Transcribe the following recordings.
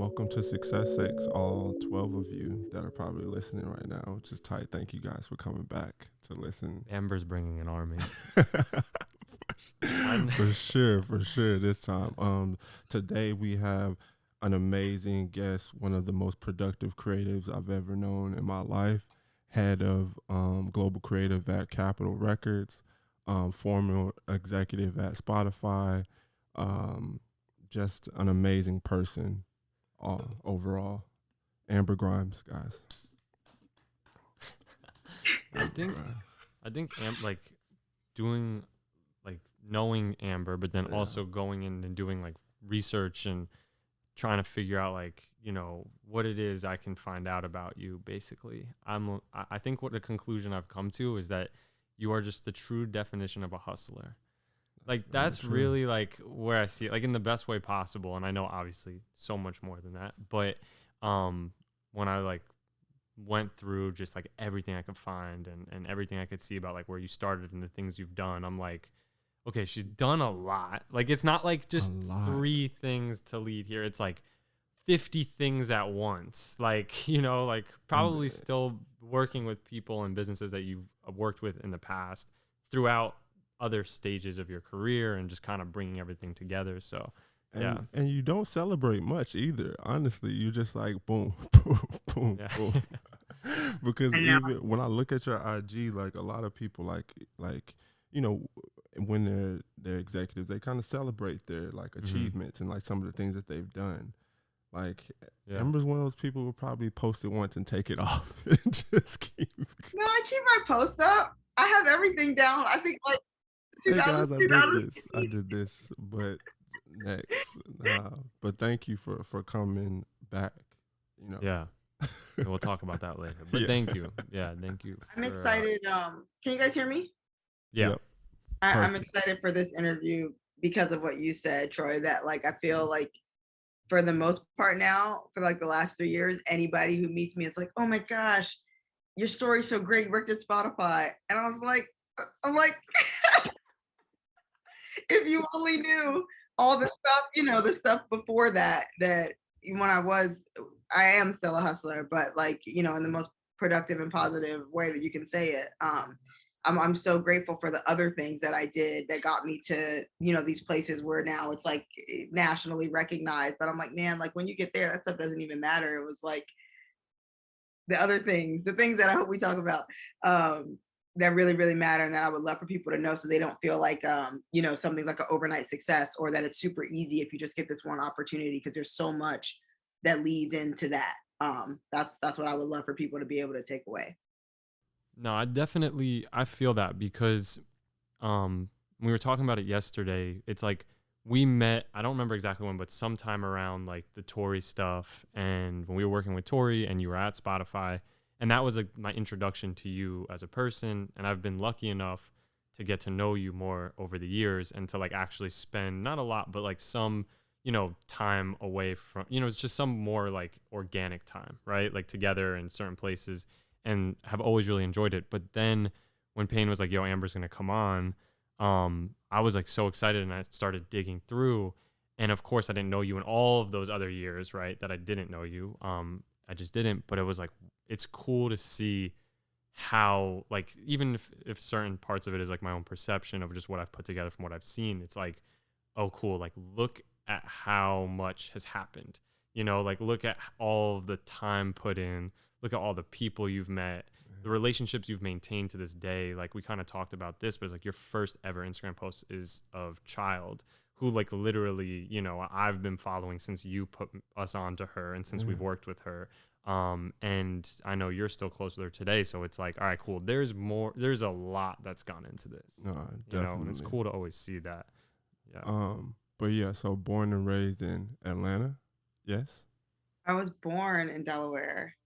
welcome to Success Six, all 12 of you that are probably listening right now, which is tight. Thank you guys for coming back to listen. Amber's bringing an army. For sure this time. Today we have an amazing guest, one of the most productive creatives I've ever known in my life, head of global creative at Capitol Records, former executive at Spotify, just an amazing person overall. Amber Grimes, guys. I think doing knowing Amber, but then also going in and doing like research and trying to figure out what it is I can find out about you. Basically, I think what the conclusion I've come to is that you are just the true definition of a hustler. Like that's really like where I see it, like in the best way possible. And I know obviously so much more than that, but when I went through just like everything I could find and everything I could see about like where you started and the things you've done, I'm like, okay, she's done a lot. Like it's not like just 3 things to lead here. It's like 50 things at once. Like, probably still working with people and businesses that you've worked with in the past throughout other stages of your career and just kind of bringing everything together. So and you don't celebrate much either. Honestly, you're just like boom, boom, boom, boom. Because even when I look at your IG, like a lot of people when they're executives, they kind of celebrate their achievements and like some of the things that they've done. Like Amber's one of those people who probably post it once and take it off and just keep. No, I keep my post up. I have everything down. I think like. Hey guys, I did this, but next. But thank you for coming back. Yeah, we'll talk about that later. But thank you. Yeah, thank you. I'm excited. Can you guys hear me? Yeah. Yep. I'm excited for this interview because of what you said, Troy. That I feel like for the most part now, for like the last 3 years, anybody who meets me, it's like, oh my gosh, your story's so great. You worked at Spotify, and I'm like. If you only knew all the stuff, the stuff before that when I am still a hustler, but in the most productive and positive way that you can say it. I'm so grateful for the other things that I did that got me to, these places where now it's like nationally recognized. But I'm like, man, like when you get there, that stuff doesn't even matter. It was like the other things, the things that I hope we talk about. That really, really matter and that I would love for people to know so they don't feel like, something's like an overnight success or that it's super easy if you just get this one opportunity because there's so much that leads into that. That's what I would love for people to be able to take away. No, I feel that because we were talking about it yesterday. It's like we met, I don't remember exactly when, but sometime around like the Tory stuff and when we were working with Tory and you were at Spotify. And that was like my introduction to you as a person. And I've been lucky enough to get to know you more over the years and to like actually spend not a lot, but like some, time away from, it's just some more like organic time, right? Like together in certain places and have always really enjoyed it. But then when Payne was like, yo, Amber's going to come on, I was like so excited and I started digging through. And of course I didn't know you in all of those other years, right? That I didn't know you. I just didn't, but it was like, it's cool to see how, like, even if certain parts of it is like my own perception of just what I've put together from what I've seen, it's like, oh, cool. Like, look at how much has happened, like look at all of the time put in, look at all the people you've met, the relationships you've maintained to this day. Like we kind of talked about this, but it's like your first ever Instagram post is of Child, who like literally, I've been following since you put us on to her and since we've worked with her. And I know you're still close with her today. So it's like, all right, cool. There's a lot that's gone into this, definitely. And it's cool to always see that. Yeah. But yeah, so born and raised in Atlanta. Yes. I was born in Delaware.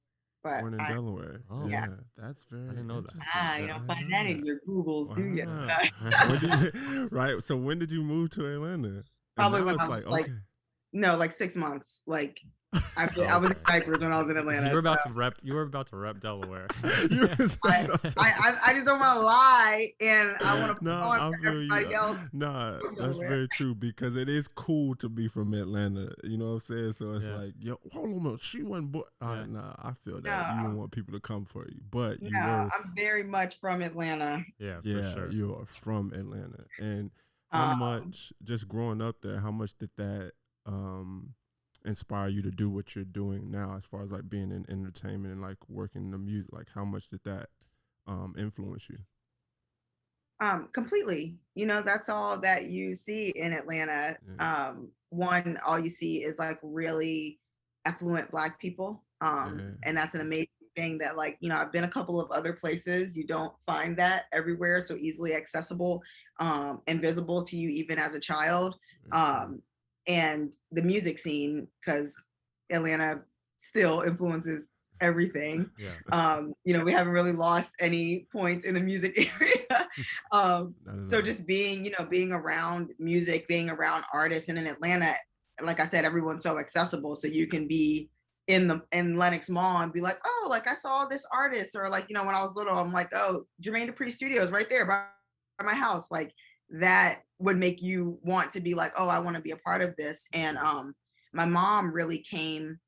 But born in Delaware. Oh, yeah, that's very. I didn't know that. You don't find that in your Googles, do you? Right. So when did you move to Atlanta? Probably when I was like 6 months. Like I was in diapers when I was in Atlanta. You were about to rep. You were about to rep Delaware. You was I, about to- I just don't want to lie, and I want to No, perform I for feel everybody you. else. Nah, from that's Delaware. very true because it is cool to be from Atlanta. You know what I'm saying? So it's Yeah. like, yo, hold on a minute, she wasn't born. Yeah. Nah, I feel that you No. don't want people to come for you, but you No, were, I'm very much from Atlanta. Yeah, for yeah, sure. you are from Atlanta. And how much, just growing up there, how much did that inspire you to do what you're doing now, as far as like being in entertainment and like working in the music? Like, how much did that influence you? Completely. You know, that's all that you see in Atlanta. Yeah. One, all you see is like really affluent Black people. Yeah. And that's an amazing thing that, like, you know, I've been a couple of other places. You don't find that everywhere so easily accessible and visible to you, even as a child. And the music scene, because Atlanta still influences everything. Yeah. You know, we haven't really lost any points in the music area. So just being, you know, being around music, being around artists, and in Atlanta, like I said, everyone's so accessible. So you can be in Lenox Mall and be like, oh, like I saw this artist, or like, you know, when I was little, I'm like, oh, Jermaine Dupri Studios right there by my house. Like that would make you want to be like, oh, I want to be a part of this. And my mom really came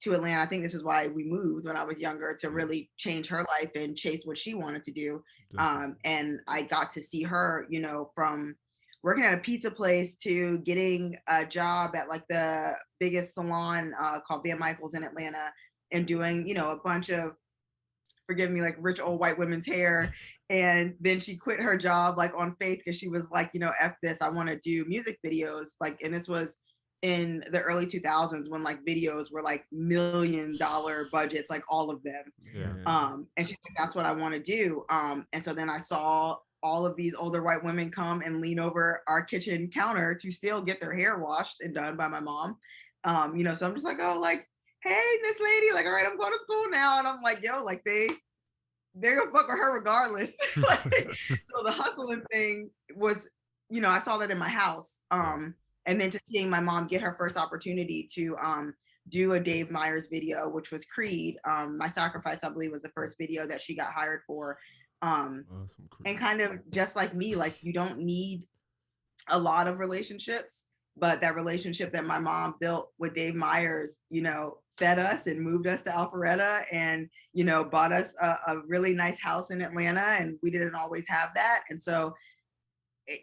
to Atlanta. I think this is why we moved when I was younger, to really change her life and chase what she wanted to do. And I got to see her, you know, from working at a pizza place to getting a job at like the biggest salon called Van Michaels in Atlanta, and doing, you know, a bunch of, forgive me, like rich old white women's hair. And then she quit her job like on faith, because she was like, you know, F this, I want to do music videos. Like, and this was in the early 2000s when like videos were like $1 million budgets, like all of them. Yeah. And she's like, that's what I want to do. And so then I saw all of these older white women come and lean over our kitchen counter to still get their hair washed and done by my mom. You know, so I'm just like, oh, like, hey, Miss Lady, like, all right, I'm going to school now. And I'm like, yo, like they're gonna fuck with her regardless. Like, so the hustling thing was, you know, I saw that in my house. And then to seeing my mom get her first opportunity to do a Dave Meyers video, which was Creed. My Sacrifice, I believe, was the first video that she got hired for. And kind of just like me, like you don't need a lot of relationships, but that relationship that my mom built with Dave Meyers, you know, fed us and moved us to Alpharetta, and, you know, bought us a really nice house in Atlanta, and we didn't always have that. And so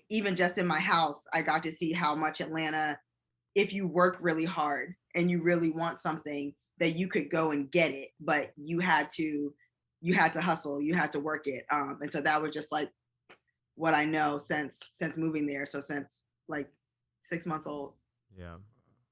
even just in my house, I got to see how much Atlanta, if you work really hard and you really want something, that you could go and get it, but you had to hustle, you had to work it. And so that was just like what I know since moving there. So since like 6 months old. Yeah,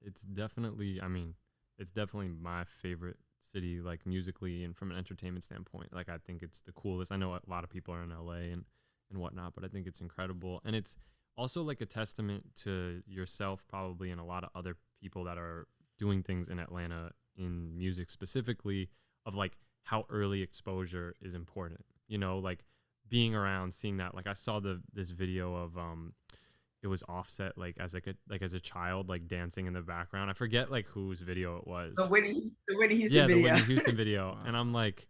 it's definitely, I mean, it's definitely my favorite city, like musically and from an entertainment standpoint. Like I think it's the coolest. I know a lot of people are in LA and whatnot, but I think it's incredible. And it's also like a testament to yourself probably, and a lot of other people that are doing things in Atlanta in music specifically, of like how early exposure is important, you know, like being around, seeing that. Like I saw this video of it was Offset, like as a child, like dancing in the background. I forget like whose video it was. The Whitney Houston video. The Whitney Houston video. And I'm like,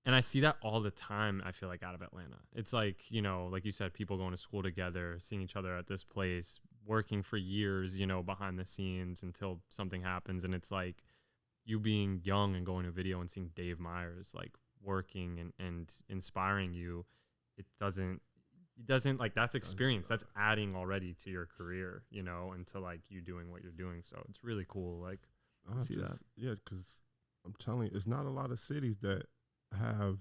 and I see that all the time, I feel like, out of Atlanta. It's like, you know, like you said, people going to school together, seeing each other at this place, working for years, you know, behind the scenes until something happens. And it's like you being young and going to a video and seeing Dave Meyers like working and inspiring you. It doesn't like, that's experience, that's adding already to your career, you know, and to like you doing what you're doing. So it's really cool. Like, see that. Yeah, because I'm telling you, it's not a lot of cities that have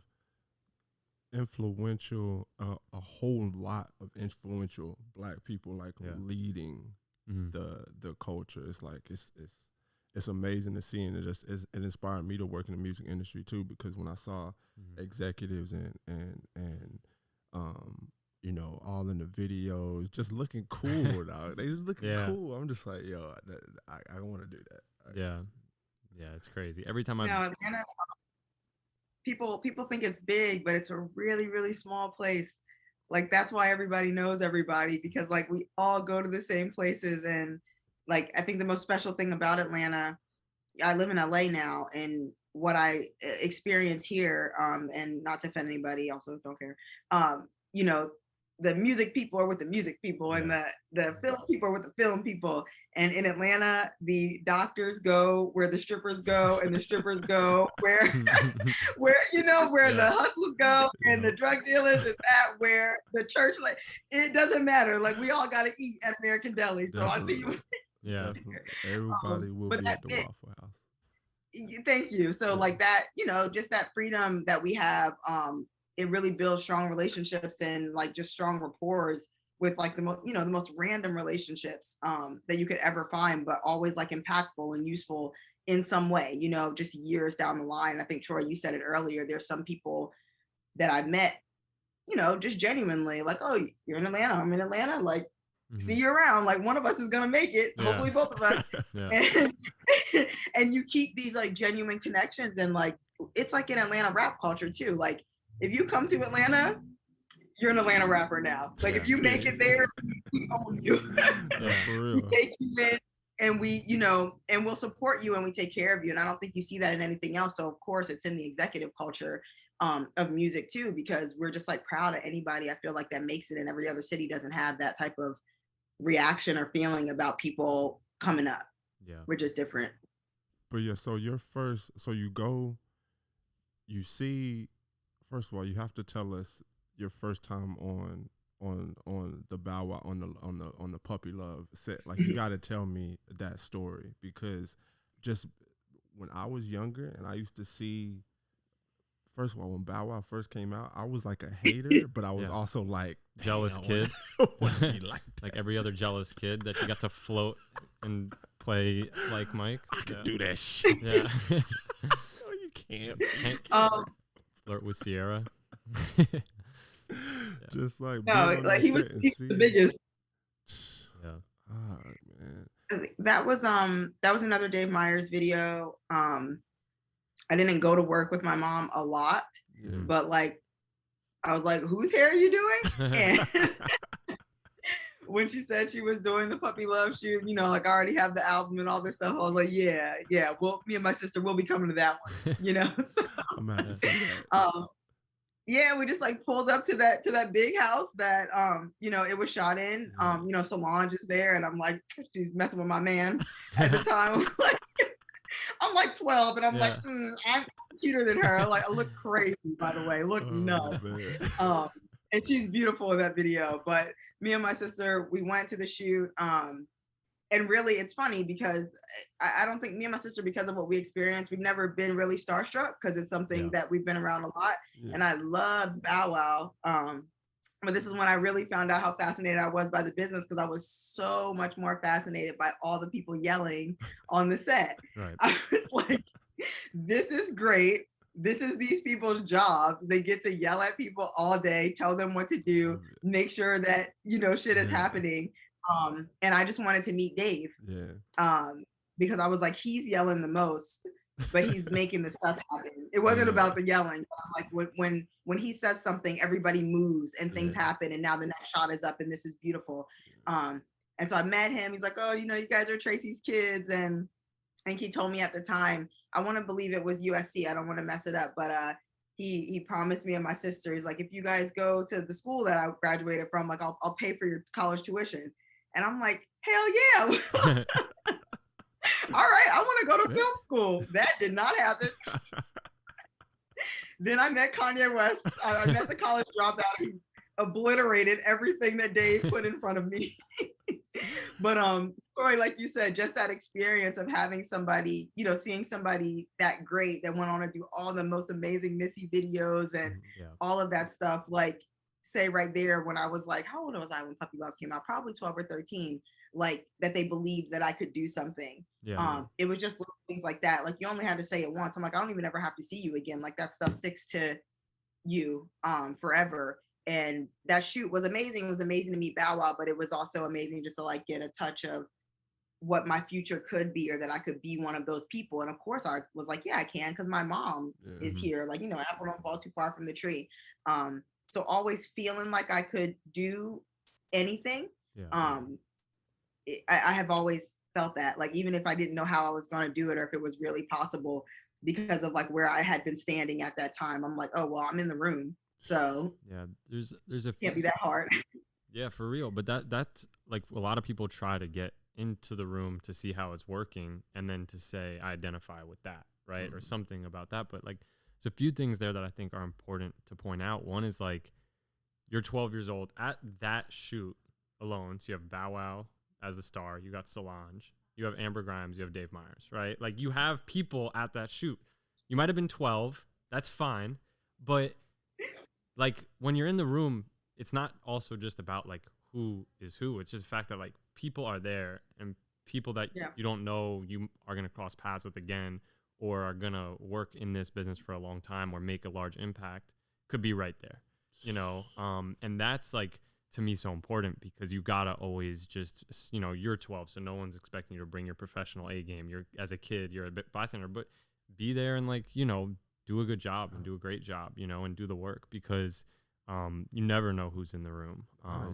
influential, a whole lot of influential Black people like leading the culture. It's like it's amazing to see, and it inspired me to work in the music industry too, because when I saw executives and you know, all in the videos, just looking cool, dog. They just looking cool. I'm just like, yo, I want to do that. Yeah, it's crazy. Every time Atlanta, people think it's big, but it's a really, really small place. Like that's why everybody knows everybody, because like we all go to the same places. And like I think the most special thing about Atlanta I live in LA now, and what I experience here, and not to offend anybody, also don't care, you know, the music people are with the music people, and the film people are with the film people. And in Atlanta, the doctors go where the strippers go, and the strippers go where where the hustlers go, and the drug dealers is at where the church, like, it doesn't matter. Like, we all got to eat at American Deli. So I see you. Yeah. Everybody will be at the Waffle House. Thank you. So like that, just that freedom that we have, it really builds strong relationships and like just strong rapport with like the most random relationships that you could ever find, but always like impactful and useful in some way, just years down the line. I think, Troy, you said it earlier, there's some people that I've met, just genuinely like, oh, you're in Atlanta, I'm in Atlanta, like, see you around, like one of us is gonna make it, hopefully both of us. And you keep these like genuine connections, and like it's like in Atlanta rap culture too. Like if you come to Atlanta, you're an Atlanta rapper now. Like if you make it there, we own you. For real. We take you in, and we, and we'll support you, and we take care of you. And I don't think you see that in anything else. So of course it's in the executive culture of music too, because we're just like proud of anybody, I feel like, that makes it, and every other city doesn't have that type of reaction or feeling about people coming up. We're just different. But yeah, so you see, first of all, you have to tell us your first time on the Bow Wow, on the Puppy Love set. Like, you got to tell me that story, because just when I was younger and I used to see, first of all, when Bow Wow first came out, I was like a hater, but I was also like jealous kid, like every other jealous kid that you got to float and play like Mike. I could do that shit. Yeah. No, you can't. Flirt with Sierra. Just like he was the biggest. Yeah. Oh, man. That was another Dave Meyers video. I didn't go to work with my mom a lot, but like I was like, whose hair are you doing? And when she said she was doing the Puppy Love shoot, like I already have the album and all this stuff, I was like, yeah. Well, me and my sister will be coming to that one, So, I'm happy to see that. Yeah, we just like pulled up to that big house that it was shot in. Solange is there, and I'm like, she's messing with my man at the time. I'm like 12, and I'm like, I'm cuter than her. Like, I look crazy, by the way, look nuts. And she's beautiful in that video. But me and my sister, we went to the shoot. And really, it's funny because I don't think me and my sister, because of what we experienced, we've never been really starstruck, because it's something that we've been around a lot. And I loved Bow Wow. But this is when I really found out how fascinated I was by the business, because I was so much more fascinated by all the people yelling on the set. Right. I was like, this is great. This is these people's jobs. They get to yell at people all day, tell them what to do, make sure that, shit is happening. And I just wanted to meet Dave. Because I was like, he's yelling the most, but he's making the stuff happen. It wasn't about the yelling. Like when he says something, everybody moves and things happen, and now the next shot is up and this is beautiful. And so I met him. He's like, oh, you guys are Tracy's kids. And I think he told me at the time, I want to believe it was USC. I don't want to mess it up, but he promised me and my sister, he's like, if you guys go to the school that I graduated from, like I'll pay for your college tuition. And I'm like, hell yeah. All right, I want to go to film school. That did not happen. Then I met Kanye West. I met the college dropout. He obliterated everything that Dave put in front of me. But Corey, like you said, just that experience of having somebody, seeing somebody that great that went on to do all the most amazing Missy videos and all of that stuff, like, say right there, when I was like, how old was I when Puppy Love came out? Probably 12 or 13. Like, that they believed that I could do something. It was just little things like that. Like, you only had to say it once. I'm like, I don't even ever have to see you again. Like, that stuff sticks to you forever. And that shoot was amazing. It was amazing to meet Bow Wow, but it was also amazing just to like get a touch of what my future could be, or that I could be one of those people. And of course I was like, yeah, I can, because my mom is here. Like, apple don't fall too far from the tree. So always feeling like I could do anything. I have always felt that, like, even if I didn't know how I was going to do it or if it was really possible because of like where I had been standing at that time. I'm like, oh well, I'm in the room, so Yeah, there's a can't few, be that hard. yeah, for real. But that's like a lot of people try to get into the room to see how it's working and then to say I identify with that, right? Or something about that. But like there's a few things there that I think are important to point out. One is like you're 12 years old at that shoot alone. So you have Bow Wow as the star, you got Solange, you have Amber Grimes, you have Dave Meyers, right? Like you have people at that shoot. You might have been 12, that's fine, but like when you're in the room, it's not also just about like who is who. It's just the fact that like people are there and people that Yeah. you don't know you are going to cross paths with again or are going to work in this business for a long time or make a large impact could be right there, you know? And that's like, to me, so important because you gotta always just, you know, you're 12, so no one's expecting you to bring your professional A game. You're, as a kid, you're a bit bystander, but be there and like, you know, do a good job and do a great job, you know, and do the work because you never know who's in the room.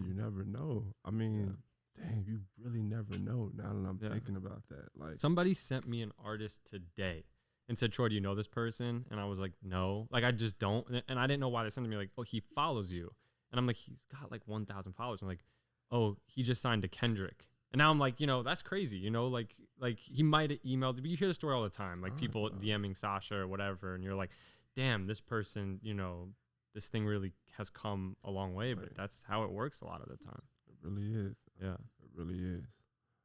You never know. I mean, dang, you really never know. Now that I'm thinking about that, like somebody sent me an artist today and said, Troy, do you know this person? And I was like, no, like I just don't. And I didn't know why they sent it to me. Like, oh, he follows you. And I'm like, he's got like 1,000 followers. I'm like, oh, he just signed to Kendrick. And now I'm like, you know, that's crazy. You know, like he might have emailed. But you hear the story all the time, like people DMing Sasha or whatever, and you're like, damn, this person, you know, this thing really has come a long way. But that's how it works a lot of the time. it really is. Yeah, It really is.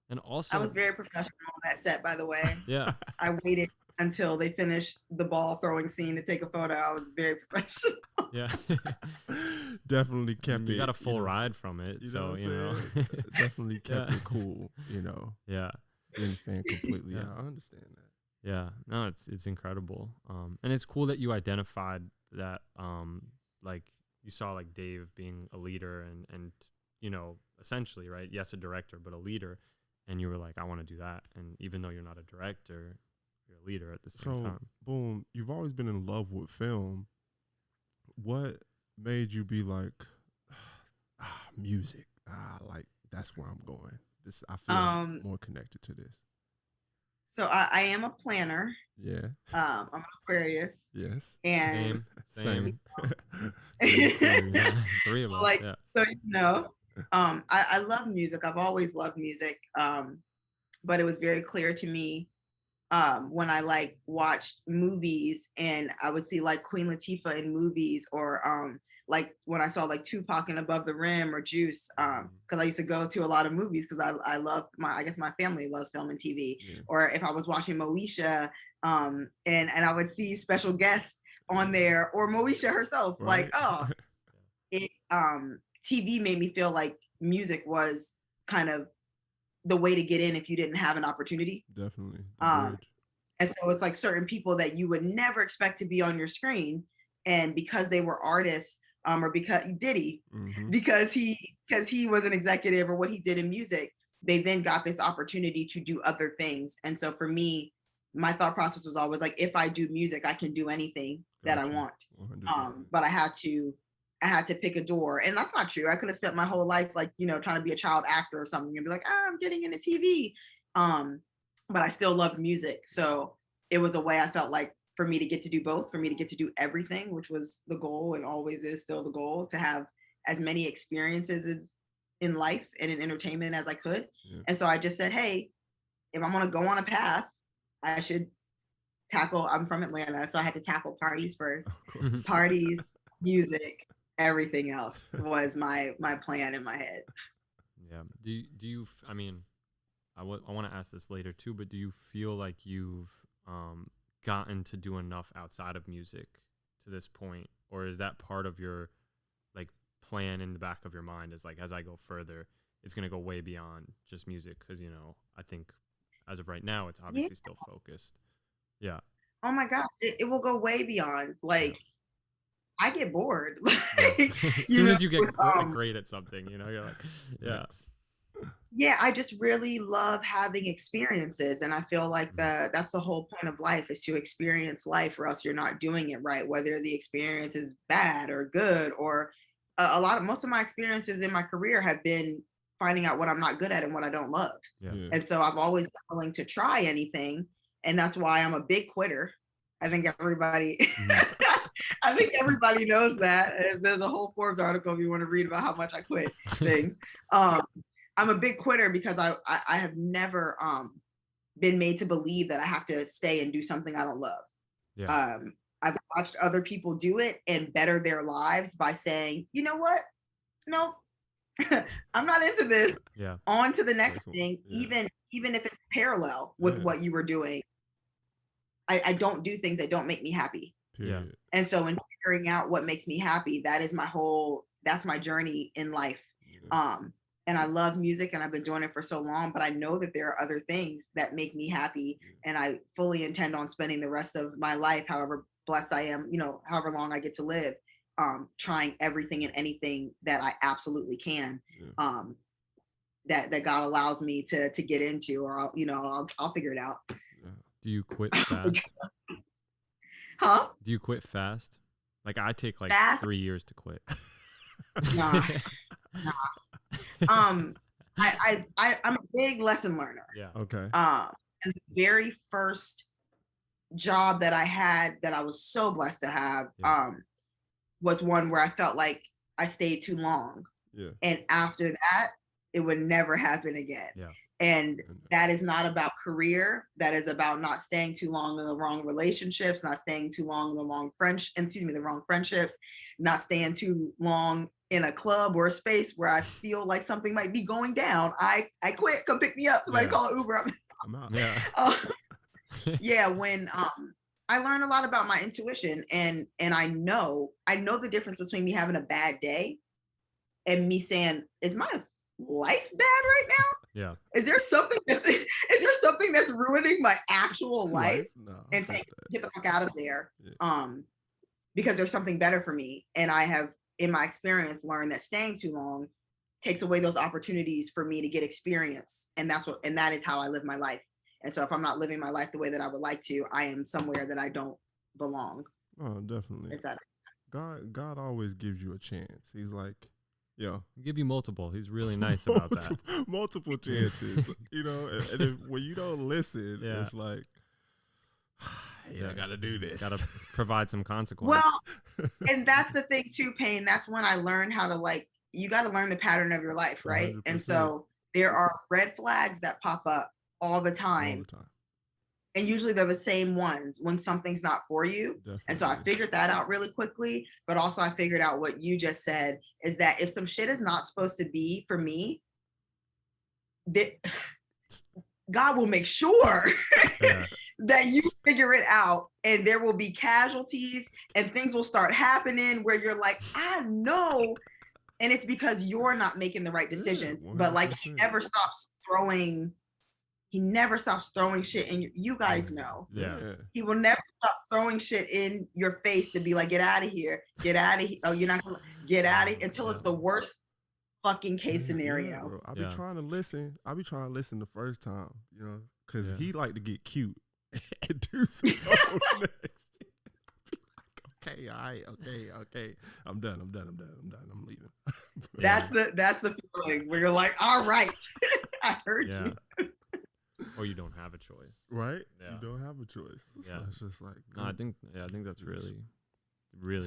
and also, I was very professional on that set, by the way. yeah, I waited until they finished the ball throwing scene to take a photo. I was very professional. yeah. Definitely kept it. You got a full ride from it, You so know you know. definitely kept Yeah. it cool. You know, Yeah. being fan completely. Yeah. Yeah, I understand that. Yeah, no, it's incredible, and it's cool that you identified that, like you saw like Dave being a leader and you know essentially right, yes, a director but a leader, and you were like, I want to do that, and even though you're not a director, you're a leader at the same So, time. boom, you've always been in love with film. What made you be like, music? Like that's where I'm going. This I feel more connected to this. So I am a planner. Yeah. I'm an Aquarius, Yes. and Same. Same. Three of us. like Yeah. so you know, I love music. I've always loved music. But it was very clear to me when I like watched movies and I would see like Queen Latifah in movies or like when I saw like Tupac in Above the Rim or Juice, because I used to go to a lot of movies because I love I guess my family loves film and TV. Yeah. Or if I was watching Moesha, and I would see special guests on there or Moesha herself, Right. like, oh, it TV made me feel like music was kind of the way to get in if you didn't have an opportunity. Definitely. The bridge. And so it's like certain people that you would never expect to be on your screen, and because they were artists, or because Diddy, Mhm. because he was an executive or what he did in music, they then got this opportunity to do other things. And so for me, my thought process was always like, if I do music, I can do anything that I Gotcha. want. 100%. But I had to pick a door, and that's not true. I could have spent my whole life like, you know, trying to be a child actor or something and be like, I'm getting into TV. But I still loved music. So it was a way I felt like for me to get to do both, for me to get to do everything, which was the goal and always is still the goal, to have as many experiences as in life and in entertainment as I could. Yeah. And so I just said, hey, if I'm going to go on a path, I should tackle, I'm from Atlanta, so I had to tackle parties first. Of course. Parties, music, everything else was my plan in my head. Yeah. Do you? I mean, I want to ask this later too, but do you feel like you've gotten to do enough outside of music to this point, or is that part of your like plan in the back of your mind? Is like, as I go further, it's gonna go way beyond just music, because you know I think as of right now, it's obviously still focused. Yeah. Oh my gosh, it will go way beyond. Like, I get bored. Yeah. Like, As soon as you get know, great at something, you know, you're like, yeah. yeah, I just really love having experiences, and I feel like that's the whole point of life, is to experience life, or else you're not doing it right. Whether the experience is bad or good, or most of my experiences in my career have been finding out what I'm not good at and what I don't love. Yeah. And so I've always been willing to try anything. And that's why I'm a big quitter. I think everybody I think everybody knows that. There's a whole Forbes article if you want to read about how much I quit things. I'm a big quitter because I have never been made to believe that I have to stay and do something I don't love. Yeah. I've watched other people do it and better their lives by saying, you know what? No, I'm not into this. Yeah. On to the next thing, even if it's parallel with what you were doing. I don't do things that don't make me happy. Yeah. And so in figuring out what makes me happy, that's my journey in life. And I love music and I've been doing it for so long, but I know that there are other things that make me happy. And I fully intend on spending the rest of my life, however blessed I am, however long I get to live, trying everything and anything that I absolutely can, that God allows me to get into, or I'll figure it out. Do you quit fast? Huh? Do you quit fast? Like I take like fast? 3 years to quit. Nah. I'm a big lesson learner. Yeah. Okay. And the very first job that I had that I was so blessed to have, was one where I felt like I stayed too long. Yeah. And after that, it would never happen again. Yeah. And that is not about career. That is about not staying too long in the wrong relationships, not staying too long in the wrong friendships, not staying too long in a club or a space where I feel like something might be going down. I quit, come pick me up. Somebody call an Uber. I'm out. Yeah. When I learned a lot about my intuition, and I know the difference between me having a bad day and me saying, is my life bad right now? Yeah. Is there something that's ruining my actual life? No, and get the fuck out of there. Because there's something better for me. And I have, in my experience, learned that staying too long takes away those opportunities for me to get experience. And that is how I live my life. And so if I'm not living my life the way that I would like to, I am somewhere that I don't belong. Oh, definitely. God always gives you a chance. He's like, yo, He'll give you multiple. He's really nice about that. Multiple chances, and if, when you don't listen, it's like, I gotta do this. Got to provide some consequence. Well, and that's the thing too, Payne. That's when I learned how to you got to learn the pattern of your life, right? 100%. And so there are red flags that pop up all the time. And usually they're the same ones when something's not for you. Definitely. And so I figured that out really quickly. But also I figured out what you just said, is that if some shit is not supposed to be for me, God will make sure that you figure it out, and there will be casualties and things will start happening where you're like, I know. And it's because you're not making the right decisions. But he never stops throwing shit in you guys know. Yeah. He will never stop throwing shit in your face to be like, get out of here. Get out of here. Oh, you're not gonna get out of here until it's the worst fucking case scenario. Bro. I'll be trying to listen. The first time, because he like to get cute and do some next. Okay, all right, okay. I'm done. I'm leaving. That's the feeling where you're like, all right, I heard you. Or you don't have a choice, right? Yeah. You don't have a choice. So it's just like, no, I think that's really good.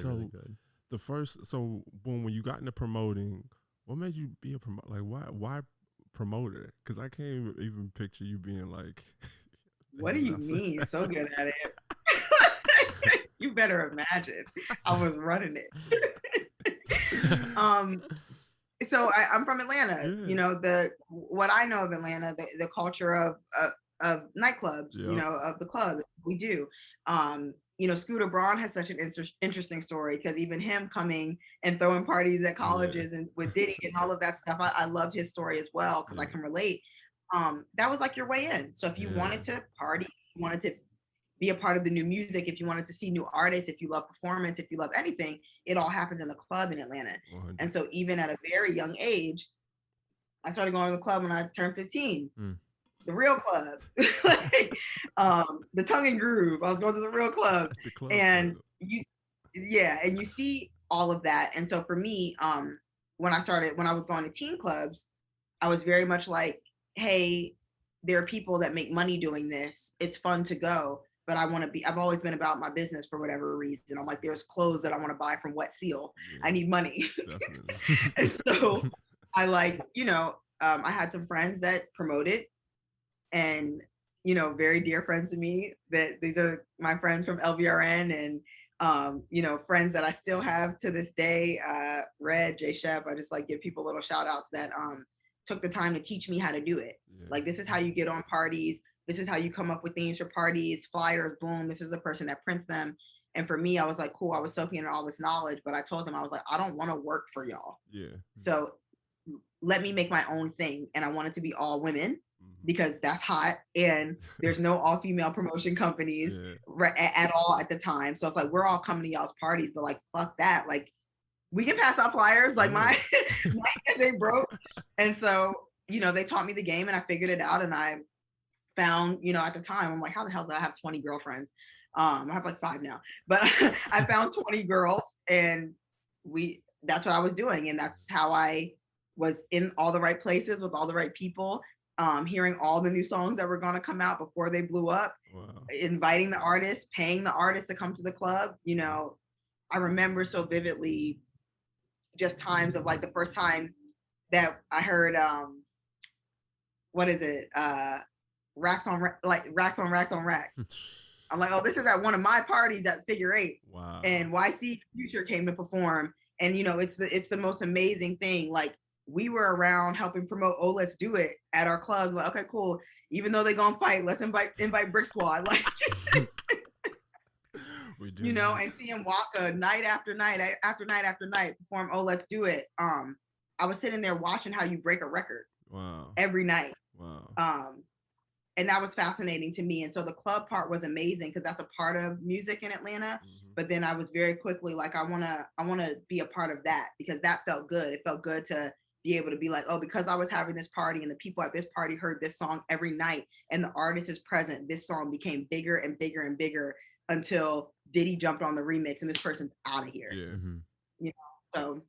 So when you got into promoting, what made you be a promoter? Like, why promoter? Because I can't even picture you being like. What do you mean? So good at it. You better imagine. I was running it. So I'm from Atlanta. Yeah. What I know of Atlanta, the culture of nightclubs, of the club we do. Scooter Braun has such an interesting story, because even him coming and throwing parties at colleges and with Diddy and all of that stuff, I love his story as well, because I can relate. That was like your way in. So if you wanted to party, you wanted to be a part of the new music, if you wanted to see new artists, if you love performance, if you love anything, it all happens in the club in Atlanta. 100. And so even at a very young age, I started going to the club when I turned 15. The real club, the Tongue and Groove. I was going to the real club, and you see all of that. And so for me, when I was going to teen clubs, I was very much like, hey, there are people that make money doing this. It's fun to go, but I've always been about my business for whatever reason. I'm like, there's clothes that I want to buy from Wet Seal. Yeah, I need money. definitely. And so I like, I had some friends that promoted, and, very dear friends to me, that these are my friends from LVRN, and, friends that I still have to this day, Red, J Shep. I just like give people little shout outs that took the time to teach me how to do it. Yeah. Like, this is how you get on parties. This is how you come up with themes for parties, flyers, boom. This is the person that prints them. And for me, I was like, cool, I was soaking in all this knowledge, but I told them, I was like, I don't want to work for y'all. Yeah. So let me make my own thing. And I want it to be all women, because that's hot, and there's no all female promotion companies at all at the time. So it's like, we're all coming to y'all's parties, but like, fuck that. Like, we can pass out flyers. Like, my hands ain't broke. And so, they taught me the game, and I figured it out. And I found, at the time, I'm like, how the hell did I have 20 girlfriends? I have like 5 now, but I found 20 girls, and that's what I was doing. And that's how I was in all the right places with all the right people, hearing all the new songs that were going to come out before they blew up, inviting the artists, paying the artists to come to the club. I remember so vividly just times of like the first time that I heard, what is it? Racks on racks on racks on racks. I'm like, oh, this is at one of my parties at Figure 8. Wow. And YC Future came to perform. And, it's the most amazing thing. Like, we were around helping promote Oh Let's Do It at our clubs. Like, okay, cool. Even though they're gonna fight, let's invite Brick Squad. Like, we do. And seeing Waka night after night after night after night perform Oh Let's Do It. I was sitting there watching how you break a record. Wow. Every night. Wow. And that was fascinating to me. And so the club part was amazing, because that's a part of music in Atlanta. But then I was very quickly like, I wanna be a part of that, because that felt good. It felt good to be able to be like, oh, because I was having this party and the people at this party heard this song every night and the artist is present, this song became bigger and bigger and bigger until Diddy jumped on the remix and this person's out of here. Yeah. So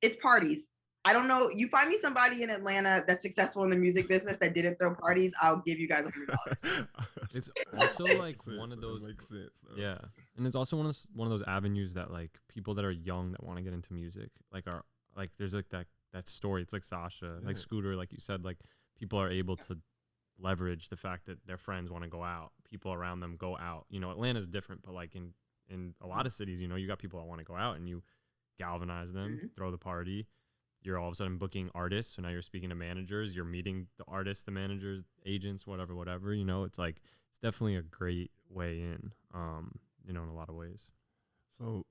it's parties. I don't know. You find me somebody in Atlanta that's successful in the music business that didn't throw parties, I'll give you guys $100. It's also like one of That those. makes sense. Yeah, and it's also one of those avenues that like people that are young that want to get into music are like there's like that story. It's like Sasha, like Scooter, like you said, like people are able to leverage the fact that their friends want to go out, people around them go out. Atlanta's different, but like in a lot of cities, you got people that want to go out and you galvanize them, throw the party. You're all of a sudden booking artists. So now you're speaking to managers, you're meeting the artists, the managers, agents, whatever. It's like, it's definitely a great way in, in a lot of ways. So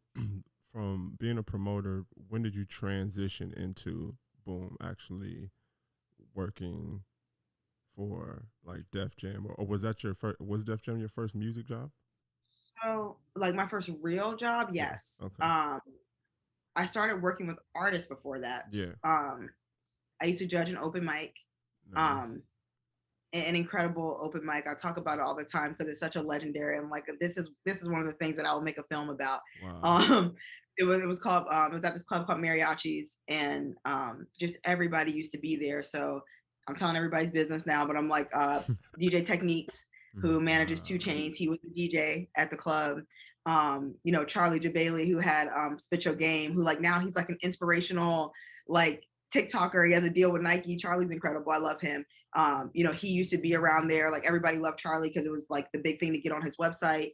from being a promoter, when did you transition into Boom actually working for like DefJam, or was that was DefJam your first music job? So like my first real job, yes. Okay. I started working with artists before that. Yeah. I used to judge an open mic. Nice. An incredible open mic. I talk about it all the time because it's such a legendary. And like this is one of the things that I will make a film about. Wow. It was called it was at this club called Mariachis, and just everybody used to be there. So I'm telling everybody's business now, but I'm like DJ Techniques, who manages 2 Chainz. He was the DJ at the club. Charlie Jabali, who had Spit Your Game, who like now he's like an inspirational like TikToker. He has a deal with Nike. Charlie's incredible. I love him. He used to be around there. Like everybody loved Charlie because it was like the big thing to get on his website.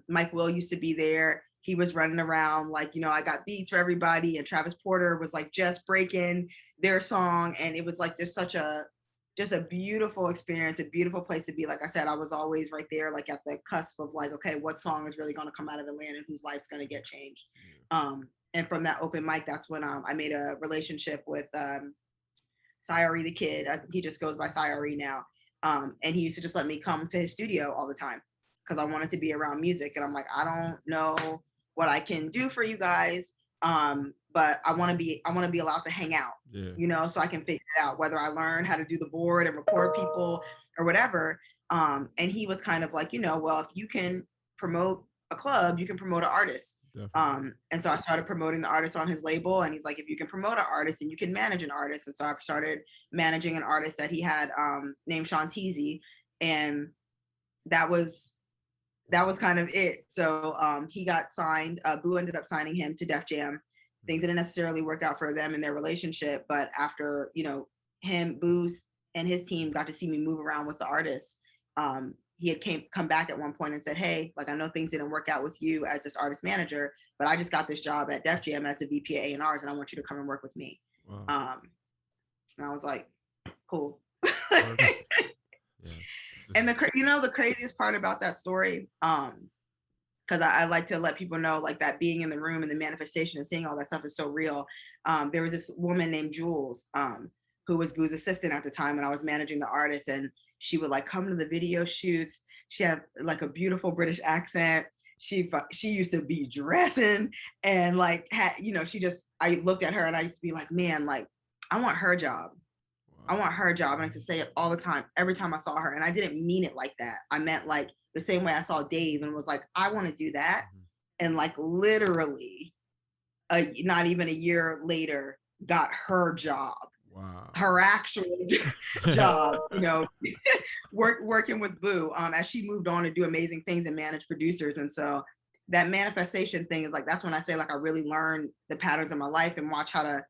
Mike Will used to be there. He was running around like, I got beats for everybody. And Travis Porter was like just breaking their song. And it was like just a beautiful experience, a beautiful place to be. Like I said, I was always right there, like at the cusp of like, okay, what song is really going to come out of Atlanta and whose life's going to get changed. And from that open mic, that's when I made a relationship with Sayari the Kid. I think he just goes by Sayari now. And he used to just let me come to his studio all the time because I wanted to be around music. And I'm like, I don't know what I can do for you guys, but I want to be allowed to hang out, so I can figure it out, whether I learn how to do the board and record people or whatever. And he was kind of like, well, if you can promote a club, you can promote an artist. Definitely. And so I started promoting the artist on his label, and he's like, if you can promote an artist, then you can manage an artist. And so I started managing an artist that he had named Sean Teasy, and that was kind of it. So he got signed. Boo ended up signing him to DefJam. Things didn't necessarily work out for them in their relationship, but after him, Boo, and his team got to see me move around with the artist. He had come back at one point and said, hey, like, I know things didn't work out with you as this artist manager, but I just got this job at DefJam as the VP of A&Rs, and I want you to come and work with me. Wow. And I was like, cool. Yeah. And the craziest part about that story, because I like to let people know, like, that being in the room and the manifestation and seeing all that stuff is so real. There was this woman named Jules, who was Boo's assistant at the time when I was managing the artist, and she would like come to the video shoots. She had like a beautiful British accent. She used to be dressing and like had, I looked at her and I used to be like, man, like, I want her job. Wow. I want her job. And I used to say it all the time, every time I saw her. And I didn't mean it like that. I meant like the same way I saw Dave and was like, I want to do that. And like literally not even a year later, got her job. Wow. Her actual job, working with Boo, as she moved on to do amazing things and manage producers. And so that manifestation thing is like, that's when I say, like, I really learned the patterns of my life and watch how to,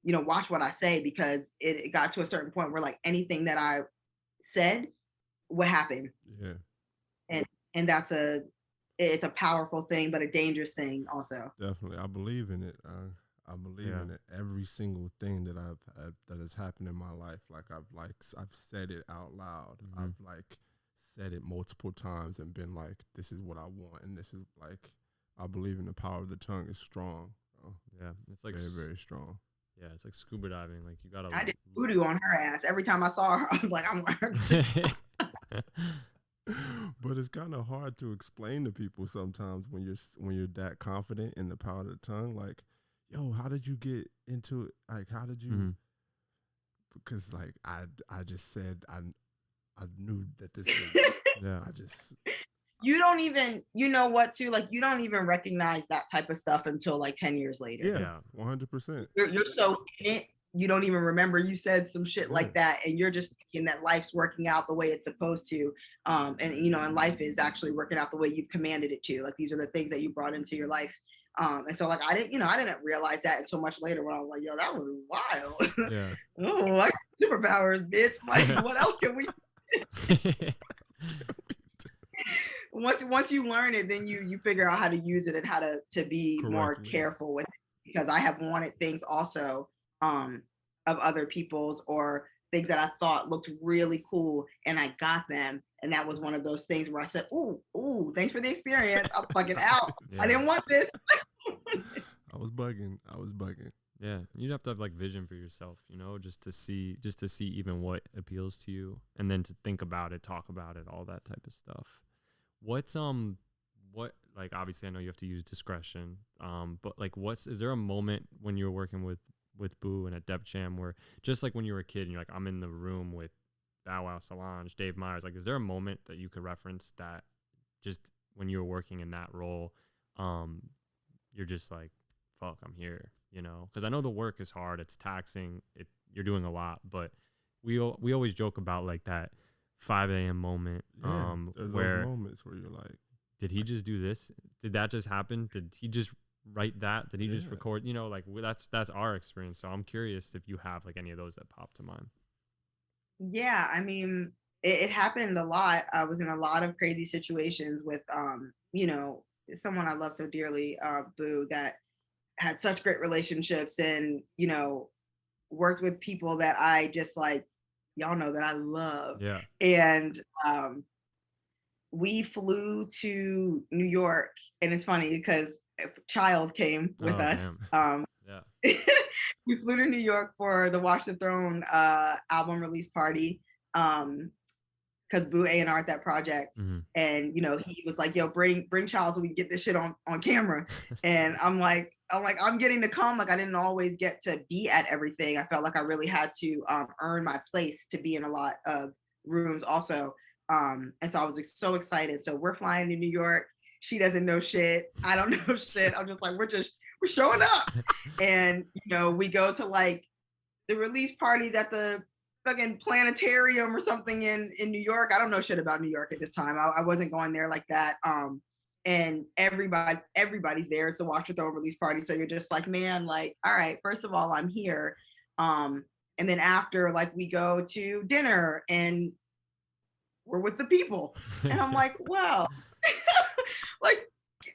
watch what I say, because it got to a certain point where like anything that I said would happen. Yeah. And it's a powerful thing, but a dangerous thing also. Definitely. I believe in it. I believe in it. Every single thing that that has happened in my life, I've said it out loud. I've like said it multiple times and been like, this is what I want, and this is like, I believe in the power of the tongue is strong. So yeah, it's like very, very strong. Yeah, it's like scuba diving. Like, you gotta. I did voodoo on her ass every time I saw her. I was like, I want her. But it's kind of hard to explain to people sometimes when you're that confident in the power of the tongue. Like, yo, how did you get into it? Like, how did you? Because like I just said I knew that this was. Yeah. I just. You don't even, you don't even recognize that type of stuff until like 10 years later. Yeah, 100%. You're so in it, you don't even remember you said some shit like that, and you're just thinking that life's working out the way it's supposed to. And life is actually working out the way you've commanded it to. Like, these are the things that you brought into your life. And so like I didn't realize that until much later, when I was like, yo, that was wild. Yeah. Oh, I got superpowers, bitch. Like, what else can we once you learn it, then you figure out how to use it and how to be more careful with it. Because I have wanted things also of other people's, or things that I thought looked really cool, and I got them. And that was one of those things where I said, ooh, thanks for the experience. I'm fucking out. I didn't want this. I was bugging. Yeah, you'd have to have like vision for yourself, just to see even what appeals to you, and then to think about it, talk about it, all that type of stuff. What's what, like, obviously I know you have to use discretion, but like, is there a moment when you were working with Boo and at DefJam where, just like when you were a kid and you're like, I'm in the room with Bow Wow, Solange, Dave Meyers, like, is there a moment that you could reference that just when you were working in that role, you're just like, fuck, I'm here, because I know the work is hard, it's taxing, you're doing a lot, but we always joke about like that 5 a.m. moment, there's where those moments where you're like, did he just do this? Did that just happen? Did he just write that? Did he just record? Like, that's our experience. So I'm curious if you have like any of those that pop to mind. Yeah, I mean, it happened a lot. I was in a lot of crazy situations with, someone I love so dearly, Boo, that had such great relationships, and, worked with people that I just like, y'all know that I love. Yeah. And we flew to New York, and it's funny because a child came with us. Yeah. We flew to New York for the Watch the Throne album release party, because Boo A&R at that project. And he was like, yo, bring Charles so we can get this shit on camera. And I'm like, I'm getting to come. Like, I didn't always get to be at everything. I felt like I really had to earn my place to be in a lot of rooms also. And so I was so excited. So we're flying to New York. She doesn't know shit. I don't know shit. I'm just like, we're showing up. And, we go to like the release parties at the fucking planetarium or something in New York. I don't know shit about New York at this time. I wasn't going there like that. And everybody's there. It's the Watch What Throw release party. So you're just like, man, like, all right, first of all, I'm here. And then after, like, we go to dinner and we're with the people. And I'm like, wow. Like,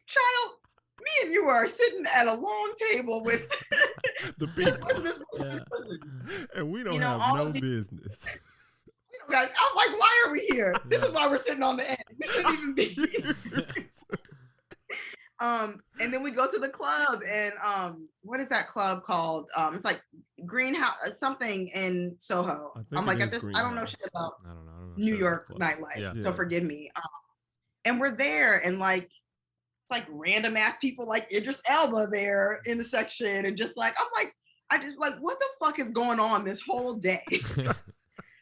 child, me and you are sitting at a long table with the people. And we don't have no business. I'm like, why are we here? This is why we're sitting on the end. We shouldn't even be here. And then we go to the club, and what is that club called? It's like Greenhouse something in Soho. I'm like, I don't know shit about New York nightlife, so forgive me. And we're there, and like random ass people like Idris Elba there in the section, and just like I just like, what the fuck is going on this whole day?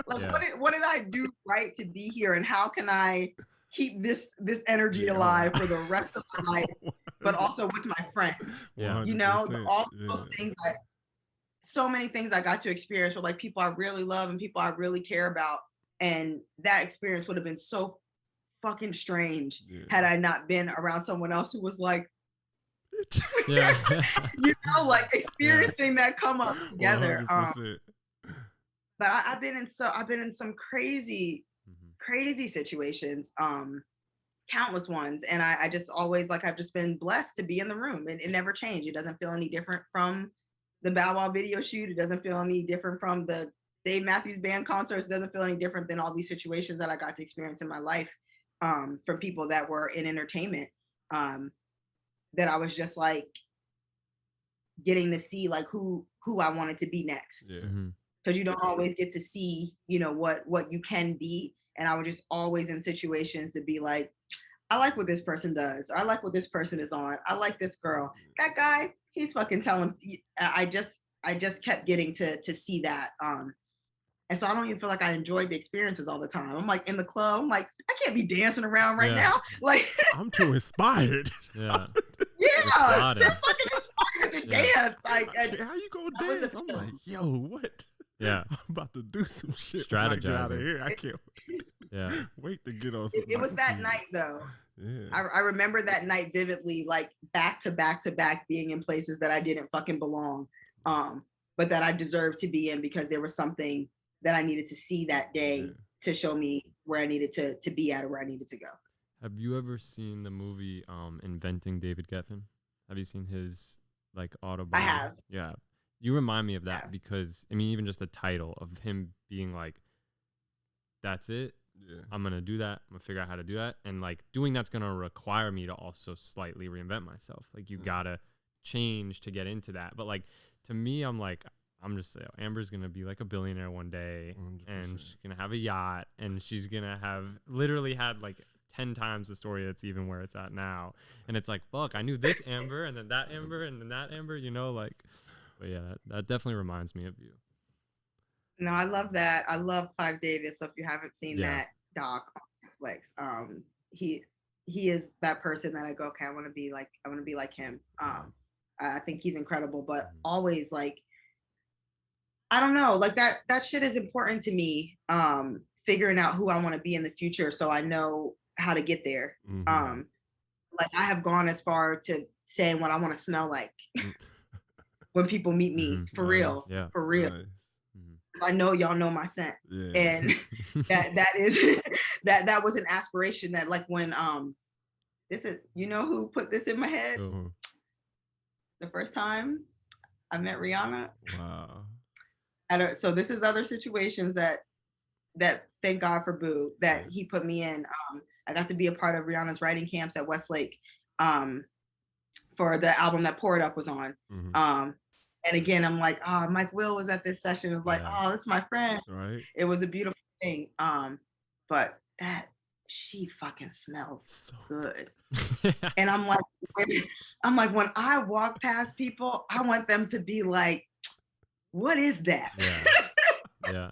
Like, what did I do right to be here, and how can I keep this energy alive for the rest of my life, but also with my friends? All those things, so many things I got to experience with like people I really love and people I really care about, and that experience would have been so fucking strange had I not been around someone else who was like, like experiencing that come up together. But I've been in some crazy situations, countless ones, and I just always like, I've just been blessed to be in the room, and it never changed. It doesn't feel any different from the Bow Wow video shoot. It doesn't feel any different from the Dave Matthews Band concerts. It doesn't feel any different than all these situations that I got to experience in my life, from people that were in entertainment, that I was just like getting to see like who I wanted to be next. Because you don't always get to see, what you can be. And I was just always in situations to be like, I like what this person does. Or I like what this person is on. I like this girl. That guy, he's fucking telling. I just kept getting to see that. And so I don't even feel like I enjoyed the experiences all the time. I'm like in the club. I'm like, I can't be dancing around right now. Like, I'm too inspired. Just fucking inspired to dance. Like, how you gonna dance? I'm like, yo, what? Yeah, I'm about to do some shit. Strategizing. Get out of here. I can't wait to get on. It was that night though. Yeah. I remember that night vividly, like back to back to back, being in places that I didn't fucking belong, but that I deserved to be in, because there was something that I needed to see that day to show me where I needed to be at, or where I needed to go. Have you ever seen the movie Inventing David Geffen? Have you seen his like autobiography? I have. Yeah. You remind me of that, because I mean, even just the title of him being like, that's it. Yeah. I'm going to do that. I'm going to figure out how to do that. And like doing that's going to require me to also slightly reinvent myself. Like you got to change to get into that. But like, to me, I'm just Amber's going to be like a billionaire one day, 100%. And she's going to have a yacht, and she's going to have literally had like 10 times the story that's even where it's at now. And it's like, fuck, I knew this Amber, and then that Amber, and then that Amber, like. But yeah, that definitely reminds me of you. No, I love that. I love Clive Davis. So if you haven't seen that doc on Netflix, he is that person that I go, okay, I want to be like him. I think he's incredible, but always like, I don't know, like that shit is important to me. Figuring out who I want to be in the future, so I know how to get there. Like I have gone as far to saying what I want to smell like. When people meet me, for real. Nice. I know y'all know my scent, and that is that was an aspiration that like when this is, who put this in my head? The first time I met Rihanna. Wow. So this is other situations that thank God for Boo that he put me in. I got to be a part of Rihanna's writing camps at Westlake for the album that Pour It Up was on. And again, I'm like, oh, Mike Will was at this session. It was like, oh, this is my friend. Right. It was a beautiful thing. But she fucking smells so good. And I'm like, when I walk past people, I want them to be like, what is that? Yeah.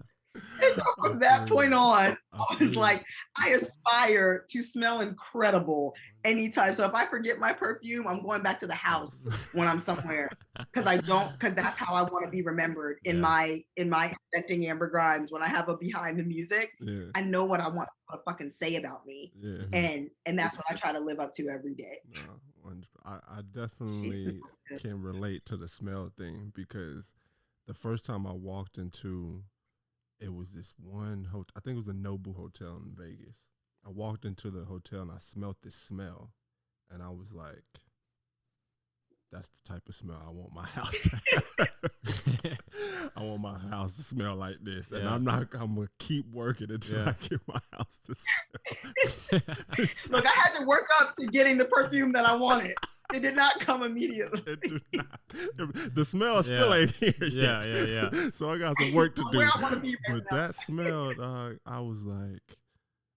So from that point on, I was feel like, I aspire to smell incredible anytime. So if I forget my perfume, I'm going back to the house when I'm somewhere because that's how I want to be remembered in my inventing Amber Grimes. When I have a behind the music, I know what I want to fucking say about me, and that's what I try to live up to every day. I definitely can relate to the smell thing because the first time I walked into, it was this one hotel. I think it was a Nobu Hotel in Vegas. I walked into the hotel and I smelled this smell, and I was like, "That's the type of smell I want my house to have. I want my house to smell like this, and I'm gonna keep working until I get my house to smell." Look, I had to work up to getting the perfume that I wanted. It did not come immediately. It did not. The smell still ain't here yet. Yeah. So I got some work to do. Where I want to be right But now. that smell, dog, I was like,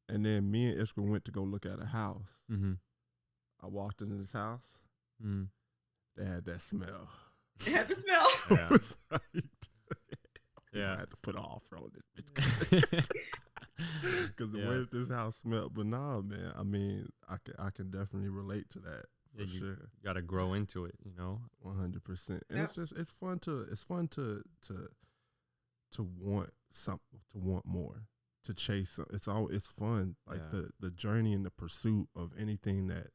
and then me and Iskra went to go look at a house. Mm-hmm. I walked into this house. Mm-hmm. They had that smell. It had the smell. I was like, I had to put off on this bitch. Because the way that this house smelled. But nah, man, I mean, I can definitely relate to that. For sure. You gotta grow into it, 100%. And it's fun to want something, to want more, to chase something. It's fun. Like the journey and the pursuit of anything that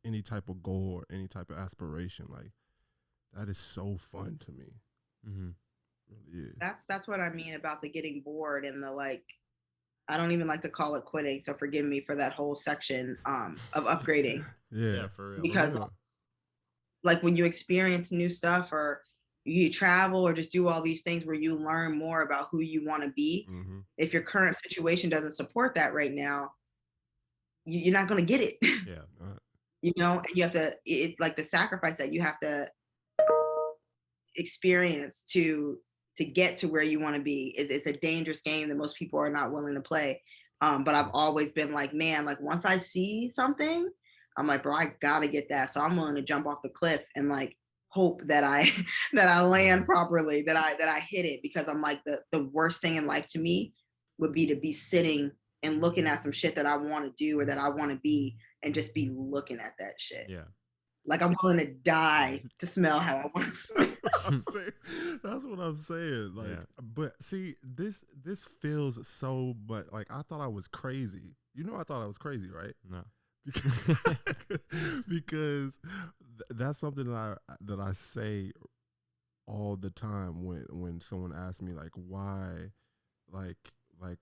any type of goal or any type of aspiration, like that is so fun to me. Mm-hmm. It really is. That's what I mean about the getting bored and the like. I don't even like to call it quitting, so forgive me for that whole section of upgrading. Yeah, for real. Because like when you experience new stuff or you travel or just do all these things where you learn more about who you want to be, if your current situation doesn't support that right now, you're not going to get it. Yeah. You have to, like the sacrifice that you have to experience to get to where you want to be it's a dangerous game that most people are not willing to play. But I've always been like, man, like once I see something, I'm like, bro, I gotta get that. So I'm willing to jump off the cliff and like hope that I land properly, that I hit it, because I'm like the worst thing in life to me would be to be sitting and looking at some shit that I want to do or that I want to be and just be looking at that shit. Yeah. Like I'm willing to die to smell how I want to smell. That's what I'm saying. Like, but see, this feels so, but like I thought I was crazy. I thought I was crazy, right? No. Because that's something that I say all the time when someone asks me like why, like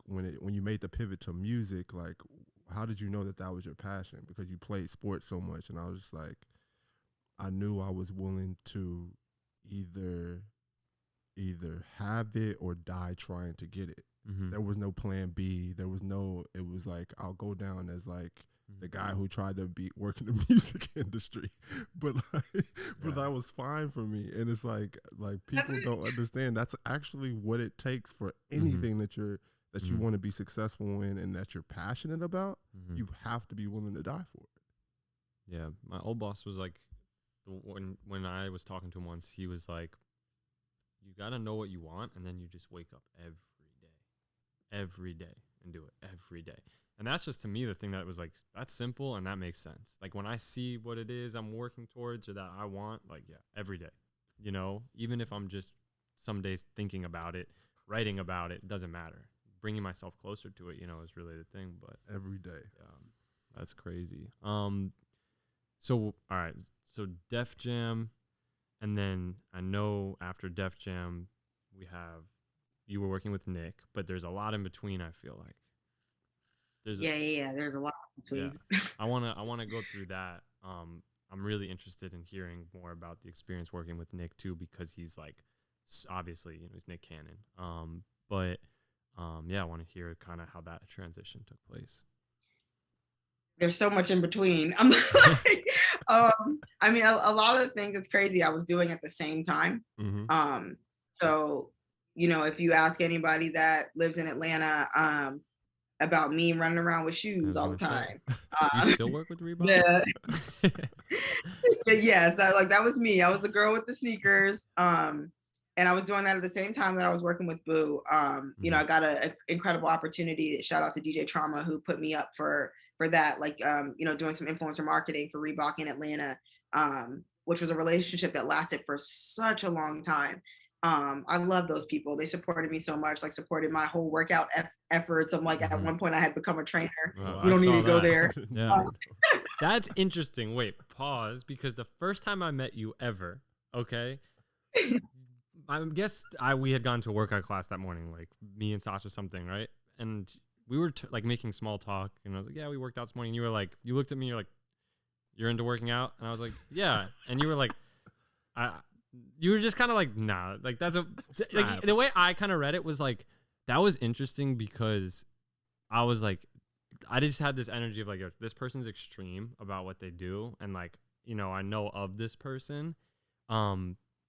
when you made the pivot to music, like how did you know that was your passion? Because you played sports so much, and I was just like, I knew I was willing to either have it or die trying to get it. Mm-hmm. There was no plan B. It was like, I'll go down as like the guy who tried to work in the music industry, but that was fine for me. And it's like people don't understand that's actually what it takes for anything that you want to be successful in and that you're passionate about. You have to be willing to die for it. Yeah. My old boss was like, when I was talking to him once, he was like, you got to know what you want, and then you just wake up every day and do it every day. And that's just, to me, the thing that was like, that's simple and that makes sense. Like when I see what it is I'm working towards or that I want, like, every day, even if I'm just some days thinking about it, writing about it, doesn't matter. Bringing myself closer to it, is really the thing. But every day, that's crazy. So, all right. So DefJam, and then I know after DefJam, you were working with Nick, but there's a lot in between. I feel like there's there's a lot in between. Yeah. I wanna go through that. I'm really interested in hearing more about the experience working with Nick too, because he's like, obviously, he's Nick Cannon. But I want to hear kind of how that transition took place. There's so much in between. I'm like, I mean, a lot of the things, it's crazy, I was doing at the same time. So, if you ask anybody that lives in Atlanta about me running around with shoes all the time. You still work with Reebok? Yeah. Yes, that was me. I was the girl with the sneakers. And And I was doing that at the same time that I was working with Boo. You know, I got an incredible opportunity. Shout out to DJ Trauma who put me up for that, like, you know, doing some influencer marketing for Reebok in Atlanta, which was a relationship that lasted for such a long time. I love those people. They supported me so much, like supported my whole workout efforts. I'm like, at one point I had become a trainer. You don't need to go there. Yeah. That's interesting. Wait, pause, because the first time I met you ever, okay, I guess we had gone to a workout class that morning, like me and Sasha something, right? And we were like making small talk, and I was like, yeah, we worked out this morning. You were like, you looked at me, you're like, you're into working out? And I was like, yeah. And you were like, you were just kind of like, nah, like that's like the way I kind of read it was like, that was interesting because I was like, I just had this energy of like, this person's extreme about what they do. And like, you know, I know of this person.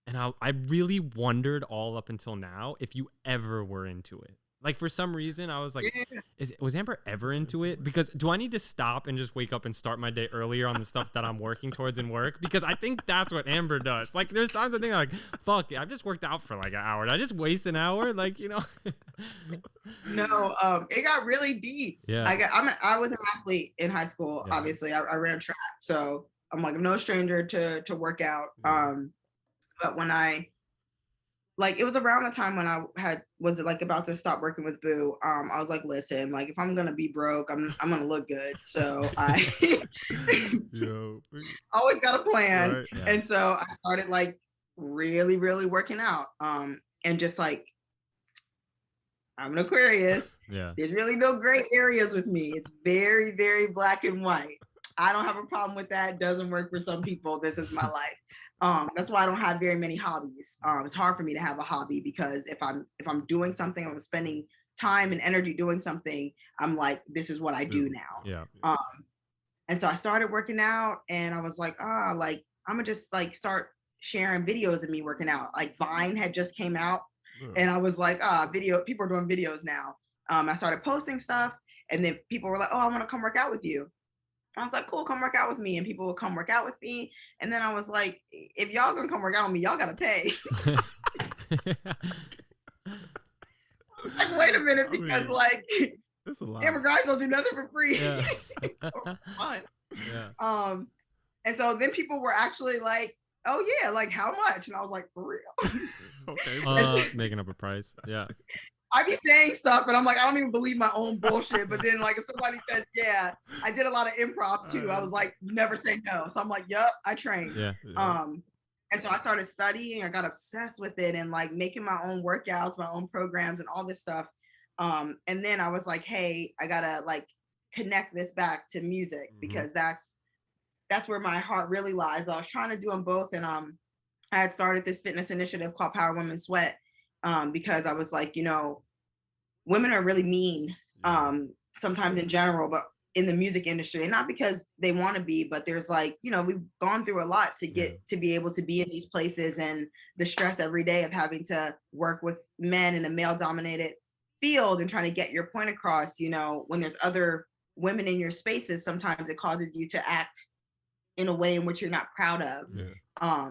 And I really wondered all up until now if you ever were into it. Like for some reason, I was like, was Amber ever into it? Because do I need to stop and just wake up and start my day earlier on the stuff that I'm working towards in work? Because I think that's what Amber does. Like there's times I think like, fuck it, I've just worked out for like an hour. Did I just waste an hour? Like, you know? No, it got really deep. Yeah. I was an athlete in high school. Yeah. Obviously, I ran track, so I'm like, I'm no stranger to workout. But when it was around the time when I was like about to stop working with Boo. I was like, listen, like if I'm gonna be broke, I'm gonna look good. So I always got a plan. Right. Yeah. And so I started like really, really working out. And just like, I'm an Aquarius. Yeah. There's really no gray areas with me. It's very, very black and white. I don't have a problem with that. Doesn't work for some people. This is my life. That's why I don't have very many hobbies. It's hard for me to have a hobby because if I'm doing something, I'm spending time and energy doing something, I'm like, this is what I do now. Yeah. And so I started working out and I was like, like I'm gonna just like start sharing videos of me working out. Like Vine had just came out and I was like, people are doing videos now. I started posting stuff and then people were like, oh, I want to come work out with you. I was like, cool, come work out with me. And people would come work out with me. And then I was like, if y'all gonna come work out with me, y'all gotta pay. Like, wait a minute, because like immigrants don't do nothing for free. Yeah. Fun. Yeah. And so then people were actually like, oh yeah, like how much? And I was like, for real. Okay. Making up a price. Yeah. I be saying stuff, and I'm like, I don't even believe my own bullshit. But then, like, if somebody says, yeah, I did a lot of improv too. I was like, never say no. So I'm like, yep, I trained. Yeah. And so I started studying. I got obsessed with it and like making my own workouts, my own programs, and all this stuff. And then I was like, hey, I gotta like connect this back to music because that's where my heart really lies. But I was trying to do them both, and I had started this fitness initiative called Power Women Sweat. Because I was like, you know, women are really mean sometimes in general, but in the music industry, and not because they want to be, but there's like, you know, we've gone through a lot to get to be able to be in these places, and the stress every day of having to work with men in a male dominated field and trying to get your point across, you know, when there's other women in your spaces, sometimes it causes you to act in a way in which you're not proud of. Yeah.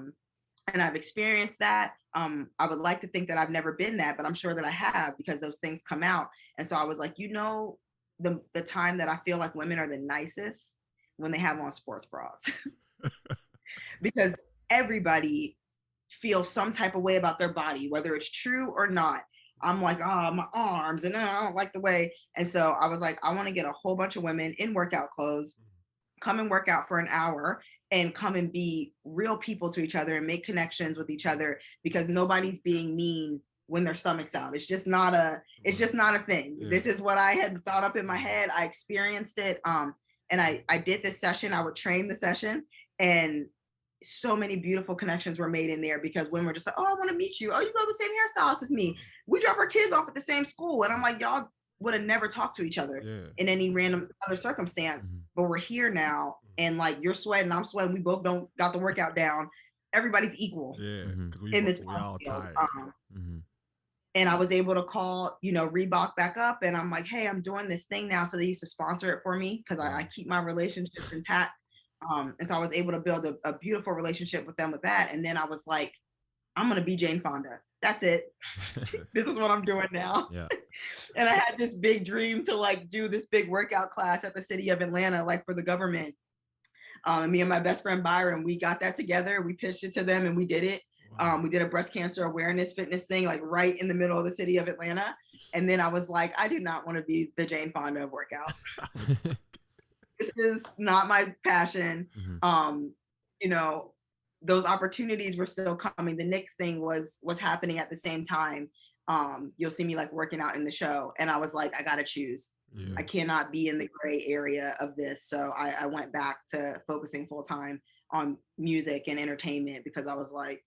And I've experienced that. I would like to think that I've never been that, but I'm sure that I have because those things come out. And so I was like, you know, the time that I feel like women are the nicest when they have on sports bras. Because everybody feels some type of way about their body, whether it's true or not. I'm like, my arms, and I don't like the way. And so I was like, I want to get a whole bunch of women in workout clothes, come and work out for an hour, and come and be real people to each other and make connections with each other, because nobody's being mean when their stomach's out. It's just not a thing. Yeah. This is what I had thought up in my head. I experienced it. And I did this session. I would train the session, and so many beautiful connections were made in there because women were just like, oh, I want to meet you. Oh, you go the same hairstylist as me. We drop our kids off at the same school. And I'm like, y'all would have never talked to each other in any random other circumstance, but we're here now. And like, you're sweating, I'm sweating. We both don't got the workout down. Everybody's equal. Yeah, because we're all tired. And I was able to call, you know, Reebok back up, and I'm like, hey, I'm doing this thing now. So they used to sponsor it for me because I keep my relationships intact. And so I was able to build a beautiful relationship with them with that. And then I was like, I'm gonna be Jane Fonda. that's it. This is what I'm doing now. Yeah. And I had this big dream to like do this big workout class at the city of Atlanta, like for the government. And me and my best friend Byron, we got that together. We pitched it to them and we did it. We did a breast cancer awareness fitness thing, like right in the middle of the city of Atlanta. And then I was like, I do not want to be the Jane Fonda of workout. This is not my passion. You know, those opportunities were still coming. The Nick thing was happening at the same time. You'll see me like working out in the show. And I was like, I got to choose. Yeah. I cannot be in the gray area of this. So I went back to focusing full time on music and entertainment because I was like,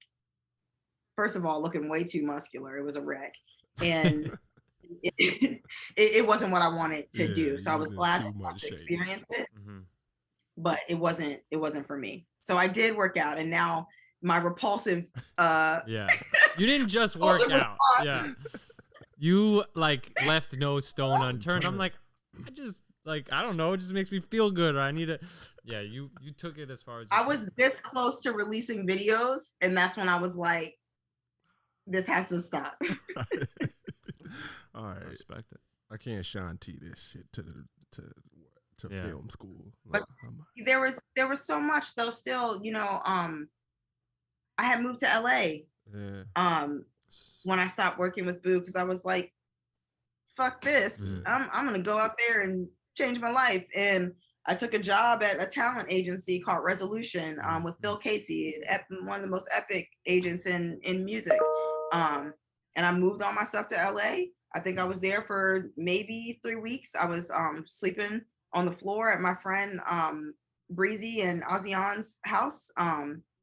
first of all, looking way too muscular. It was a wreck. And it wasn't what I wanted to do. So I was glad to experience it. But it wasn't for me. So I did work out, and now my repulsive yeah. You didn't just work out. Yeah. You like left no stone unturned. I'm like, I don't know, it just makes me feel good. Or I need to yeah, you took it as far as I was this close to releasing videos, and that's when I was like, this has to stop. All right. I respect it. I can't Sean T this shit to film school. But there was so much though still, you know, I had moved to LA. Yeah. When I stopped working with Boo, because I was like, fuck this. Yeah. I'm gonna go out there and change my life. And I took a job at a talent agency called Resolution with Phil Casey, one of the most epic agents in music. And I moved all my stuff to LA. I think I was there for maybe 3 weeks. I was sleeping on the floor at my friend Breezy and Ozian's house.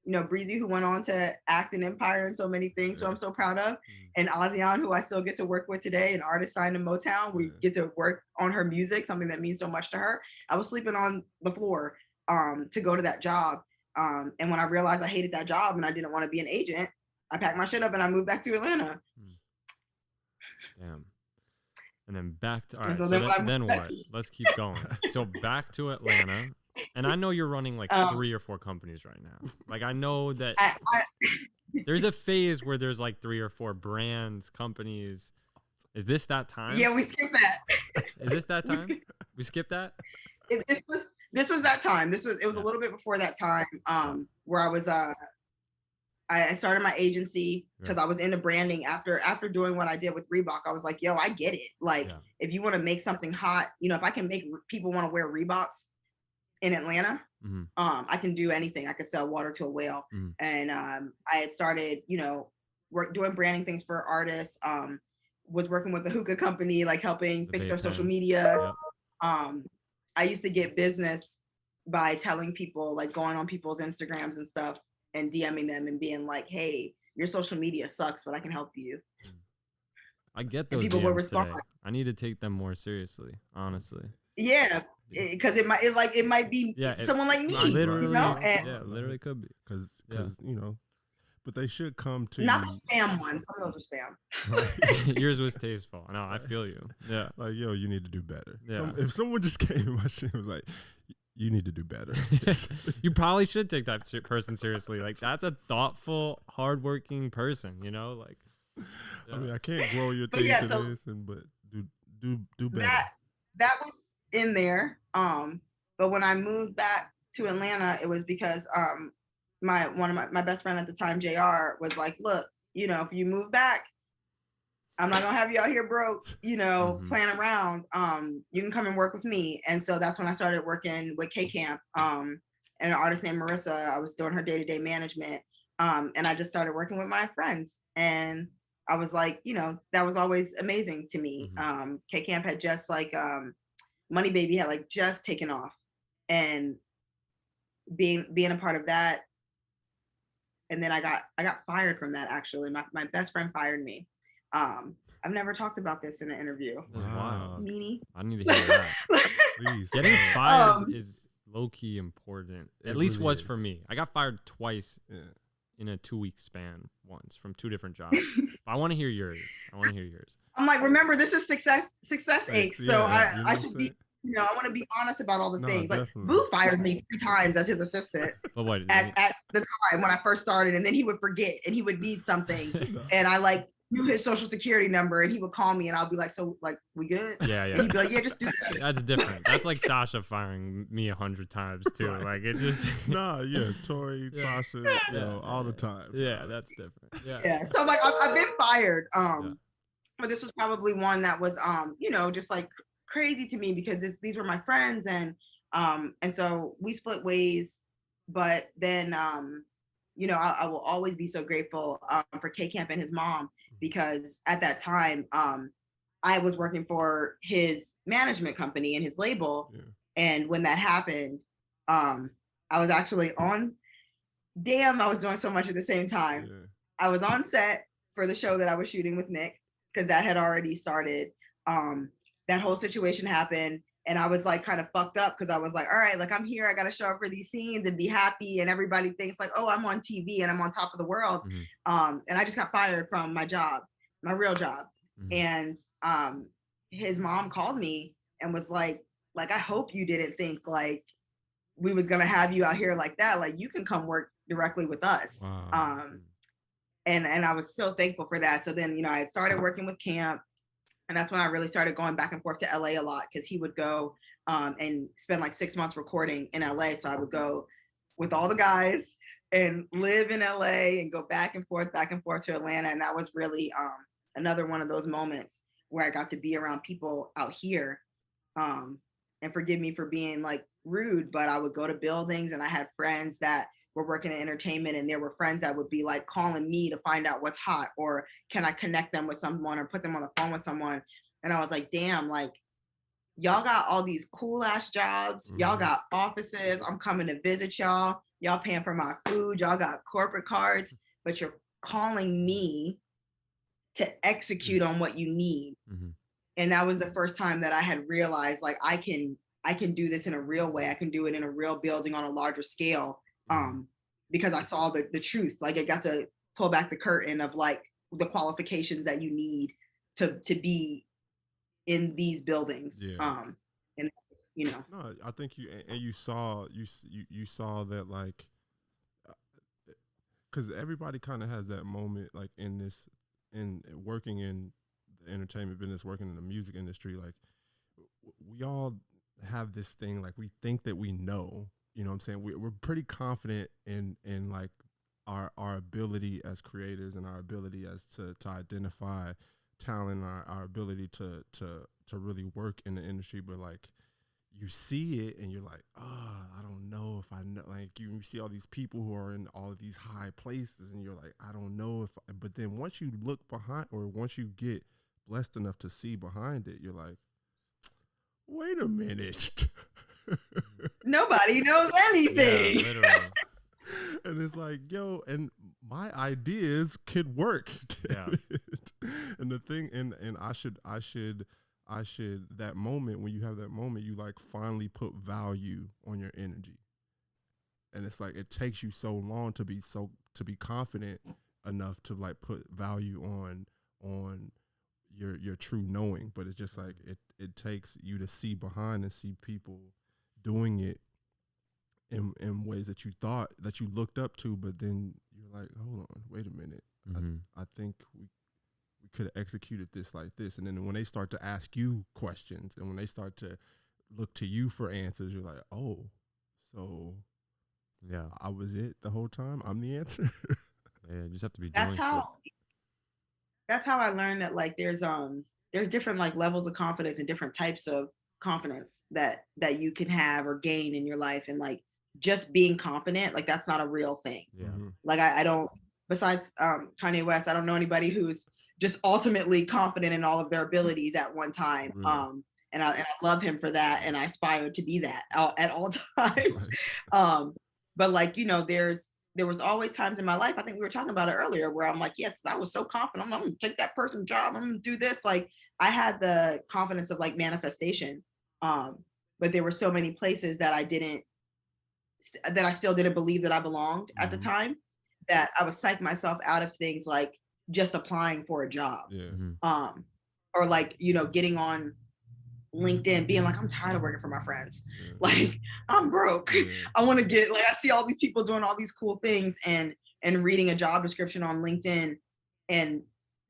You know, Breezy, who went on to act in Empire and so many things, who I'm so proud of. And Ozian, who I still get to work with today, an artist signed to Motown. We get to work on her music, something that means so much to her. I was sleeping on the floor to go to that job. And when I realized I hated that job and I didn't want to be an agent, I packed my shit up and I moved back to Atlanta. Damn. And then back to, all right, so then what? Let's keep going. So back to Atlanta. And I know you're running like 3 or 4 companies right now. Like I know that there's a phase where there's like 3 or 4 brands, companies. Is this that time? Yeah, we skipped that. Is this that time? We skipped that? This was that time. It was a little bit before that time where I was I started my agency because I was into branding after doing what I did with Reebok. I was like, yo, I get it. Like if you want to make something hot, you know, if I can make people want to wear Reeboks in Atlanta, I can do anything. I could sell water to a whale. And I had started, you know, doing branding things for artists, was working with the hookah company, like helping fix their social media. I used to get business by telling people, like going on people's Instagrams and stuff and DMing them and being like, hey, your social media sucks, but I can help you. I get those people DMs will respond. Today. I need to take them more seriously, honestly. Yeah, because it might be someone like me, literally, you know? Literally could be because you know, but they should come to not the spam ones. Some of those are spam. Right. Yours was tasteful. No, I feel you. Yeah, like yo, you need to do better. Yeah. If someone just came in my shit and was like, you need to do better. You probably should take that person seriously. Like that's a thoughtful, hardworking person. You know, like. I mean, I can't grow your thing to this, but do better. That was in there. But when I moved back to Atlanta, it was because one of my best friend at the time, JR, was like, look, you know, if you move back, I'm not gonna have you out here broke, you know, playing around. You can come and work with me. And so that's when I started working with K Camp, and an artist named Marissa. I was doing her day-to-day management. And I just started working with my friends. And I was like, you know, that was always amazing to me. K Camp had just like Money Baby had like just taken off, and being a part of that. And then I got fired from that. Actually, my best friend fired me. I've never talked about this in an interview. That's wild. Meanie. I need to hear that. Please. Getting fired is low-key important. At least really was for me. I got fired twice in a 2-week span once from 2 different jobs. I want to hear yours. I'm like, remember, this is success aches. So I should be I want to be honest about all the things. Like definitely. Boo fired me 3 times as his assistant But what? at the time when I first started, and then he would forget and he would need something, and I like knew his social security number, and he would call me, and I'll be like, "So, like, we good?" Yeah. And he'd be like, "Yeah, just do that." That's different. That's like Sasha firing me 100 times too. Right. Like it just. Tori, Sasha, all the time. Yeah, that's different. Yeah. So like I've been fired. But this was probably one that was just like crazy to me because these were my friends, and so we split ways. But then I will always be so grateful for K Camp and his mom, because at that time I was working for his management company and his label. Yeah. And when that happened, I was actually on I was doing so much at the same time. Yeah. I was on set for the show that I was shooting with Nick, because that had already started. That whole situation happened, and I was like kind of fucked up because I was like, all right, like I'm here, I got to show up for these scenes and be happy, and everybody thinks like, oh, I'm on TV and I'm on top of the world. And I just got fired from my job, my real job. And his mom called me and was like, I hope you didn't think like we was gonna have you out here like that. Like you can come work directly with us. Wow. And I was so thankful for that. So then, I had started working with Camp, and that's when I really started going back and forth to LA a lot, because he would go and spend like 6 months recording in LA. So I would go with all the guys and live in LA and go back and forth to Atlanta. And that was really another one of those moments where I got to be around people out here. And forgive me for being like rude, but I would go to buildings, and I had friends that were working in entertainment, and there were friends that would be like calling me to find out what's hot, or can I connect them with someone or put them on the phone with someone. And I was like, damn, like y'all got all these cool ass jobs. Y'all got offices. I'm coming to visit y'all. Y'all paying for my food. Y'all got corporate cards, but you're calling me to execute on what you need. And that was the first time that I had realized like I can do this in a real way. I can do it in a real building on a larger scale. Because I saw the truth. Like I got to pull back the curtain of like the qualifications that you need to be in these buildings. And No, I think you saw that, like, because everybody kind of has that moment, like in working in the entertainment business, working in the music industry. Like we all have this thing, like we think that we know. You know what I'm saying? We're pretty confident in like our ability as creators, and our ability as to identify talent, our ability to really work in the industry. But like you see it and you're like, oh, I don't know if I know. Like you see all these people who are in all of these high places, and you're like, I don't know if. But then once you look behind, or once you get blessed enough to see behind it, you're like, wait a minute. Nobody knows anything. Yeah, literally. And it's like, yo, and my ideas could work. Yeah. And the thing, and I should that moment, when you have that moment, you like finally put value on your energy. And it's like it takes you so long to be confident enough to like put value on your true knowing. But it's just like it takes you to see behind and see people doing it in ways that you thought, that you looked up to, but then you're like, hold on, wait a minute. I think we could have executed this like this. And then when they start to ask you questions, and when they start to look to you for answers, you're like, oh, so yeah, I was it the whole time. I'm the answer. Yeah, you just have to be doing That's how I learned that like there's different like levels of confidence and different types of confidence that you can have or gain in your life. And like just being confident, like that's not a real thing. Yeah. Like I don't, besides Kanye West, I don't know anybody who's just ultimately confident in all of their abilities at one time. Really? And I love him for that, and I aspire to be that at all times. But like, there was always times in my life, I think we were talking about it earlier, where I'm like, yeah, because I was so confident, I'm gonna take that person's job, I'm gonna do this. Like I had the confidence of like manifestation. But there were so many places that I still didn't believe that I belonged at the time, that I would psych myself out of things like just applying for a job. Yeah. Or like, getting on LinkedIn being like, I'm tired of working for my friends. Yeah. Like, I'm broke. Yeah. I want to get, like, I see all these people doing all these cool things and reading a job description on LinkedIn and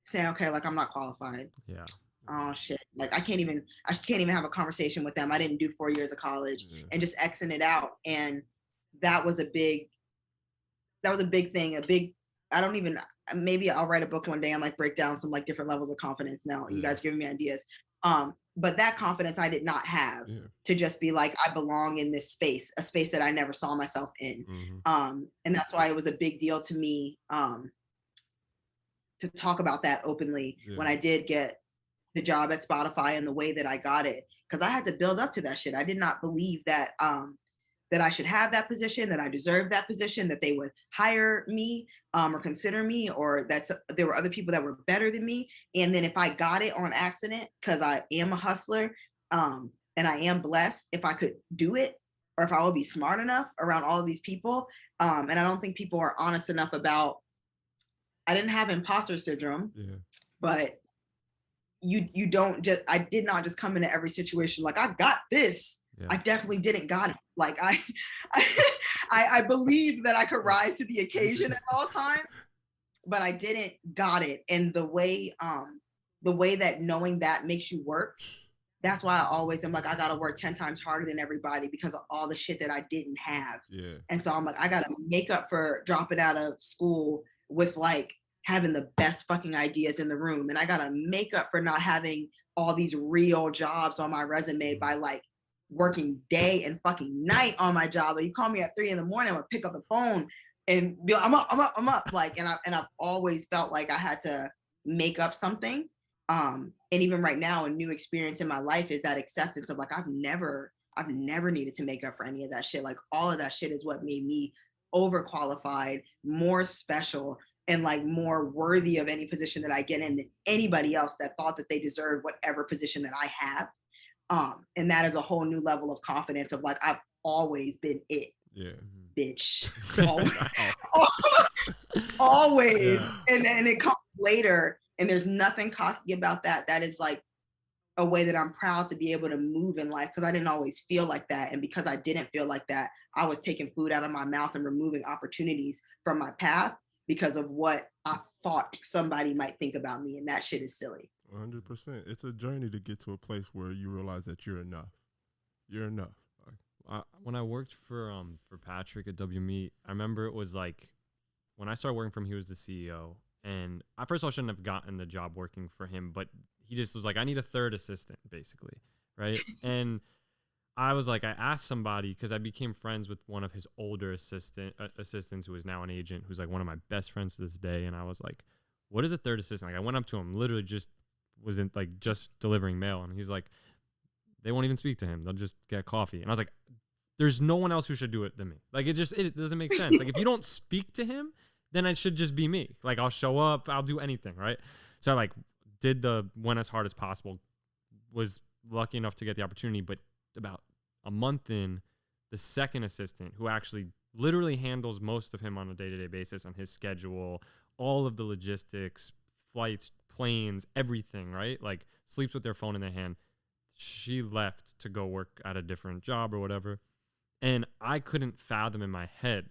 saying, okay, like, I'm not qualified. Yeah. Oh shit. Like I can't even have a conversation with them. I didn't do 4 years of college and just Xing it out. And that was a big thing. I don't even, maybe I'll write a book one day and like break down some like different levels of confidence now. You guys giving me ideas. But that confidence I did not have to just be like, I belong in this space, a space that I never saw myself in. And that's why it was a big deal to me to talk about that openly when I did get the job at Spotify and the way that I got it. Because I had to build up to that shit. I did not believe that that I should have that position, that I deserved that position, that they would hire me or consider me, or that there were other people that were better than me. And then if I got it on accident, because I am a hustler and I am blessed, if I could do it, or if I would be smart enough around all of these people. And I don't think people are honest enough about, I didn't have imposter syndrome, but you don't just, I did not just come into every situation like I got this. I definitely didn't got it. Like I believed that I could rise to the occasion at all times, but I didn't got it. And the way that knowing that makes you work, that's why I always am like, I gotta work 10 times harder than everybody because of all the shit that I didn't have. And so I'm like, I gotta make up for dropping out of school with like having the best fucking ideas in the room. And I gotta make up for not having all these real jobs on my resume by like working day and fucking night on my job. Like you call me at 3 a.m, I'm gonna pick up the phone and be like, I'm up. Like, and I've always felt like I had to make up something. And even right now, a new experience in my life is that acceptance of like, I've never needed to make up for any of that shit. Like all of that shit is what made me overqualified, more special, and like more worthy of any position that I get in than anybody else that thought that they deserved whatever position that I have. And that is a whole new level of confidence of like, I've always been it. Bitch. Always. And it comes later. And there's nothing cocky about that. That is like a way that I'm proud to be able to move in life because I didn't always feel like that. And because I didn't feel like that, I was taking food out of my mouth and removing opportunities from my path because of what I thought somebody might think about me. And that shit is silly. 100%. It's a journey to get to a place where you realize that you're enough. You're enough. When I worked for Patrick at WME, I remember it was like when I started working for him, he was the CEO. And I first of all shouldn't have gotten the job working for him, but he just was like, I need a third assistant, basically. Right. And I was like, I asked somebody because I became friends with one of his older assistants who is now an agent, who's like one of my best friends to this day. And I was like, what is a third assistant? Like I went up to him, literally just just delivering mail. And he's like, they won't even speak to him. They'll just get coffee. And I was like, there's no one else who should do it than me. Like it doesn't make sense. Like if you don't speak to him, then it should just be me. Like I'll show up, I'll do anything. Right. So I like went as hard as possible, was lucky enough to get the opportunity. But about a month in, the second assistant who actually literally handles most of him on a day-to-day basis on his schedule, all of the logistics, flights, planes, everything, right? Like sleeps with their phone in their hand. She left to go work at a different job or whatever. And I couldn't fathom in my head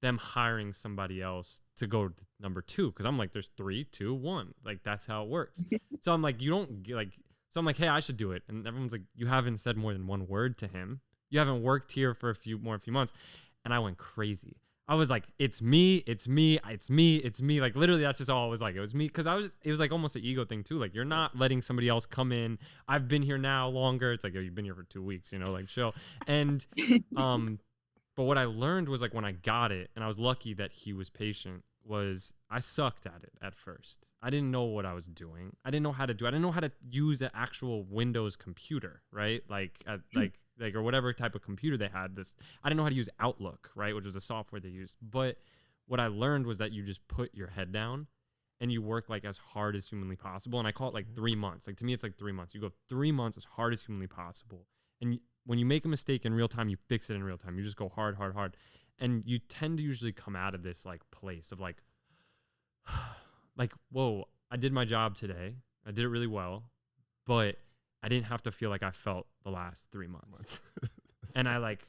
them hiring somebody else to go to number 2. Cause I'm like, there's 3, 2, 1. Like that's how it works. So I'm like, so I'm like, hey, I should do it. And everyone's like, you haven't said more than one word to him. You haven't worked here for a few months. And I went crazy. I was like, it's me. Like literally that's just all it was like. It was me. Cause it was like almost an ego thing too. Like you're not letting somebody else come in. I've been here now longer. It's like, oh, you've been here for 2 weeks, like chill. And, but what I learned was like when I got it, and I was lucky that he was patient, was I sucked at it at first. I didn't know what I was doing. I didn't know how to do it. I didn't know how to use an actual Windows computer, right? Like or whatever type of computer they had. I didn't know how to use Outlook, right? Which was the software they used. But what I learned was that you just put your head down and you work like as hard as humanly possible. And I call it like 3 months. Like to me, it's like 3 months. You go 3 months as hard as humanly possible. And when you make a mistake in real time, you fix it in real time. You just go hard. And you tend to usually come out of this like place of like, whoa, I did my job today. I did it really well, but I didn't have to feel like I felt the last 3 months. And I like,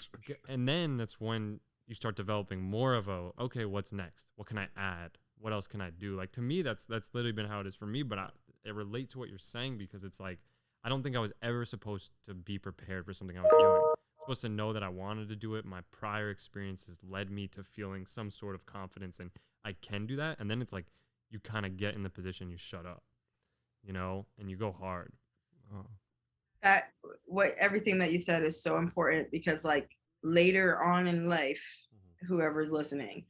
and then that's when you start developing more of okay, what's next? What can I add? What else can I do? Like, to me, that's literally been how it is for me, but it relates to what you're saying, because it's like, I don't think I was ever supposed to be prepared for something I was doing. I was supposed to know that I wanted to do it. My prior experiences led me to feeling some sort of confidence and I can do that. And then it's like, you kind of get in the position, you shut up, and you go hard. Oh. Everything that you said is so important, because like later on in life, whoever's listening,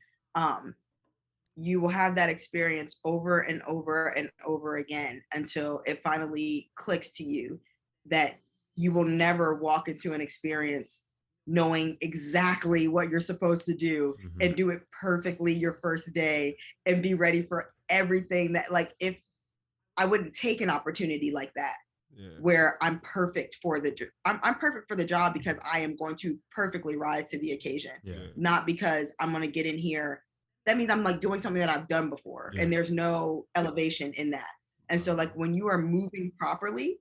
you will have that experience over and over and over again until it finally clicks to you that you will never walk into an experience knowing exactly what you're supposed to do and do it perfectly your first day and be ready for everything. That, like, if I wouldn't take an opportunity like that, where I'm perfect for I'm perfect for the job because I am going to perfectly rise to the occasion, not because I'm going to get in here. That means I'm like doing something that I've done before, and there's no elevation in that. And so like when you are moving properly,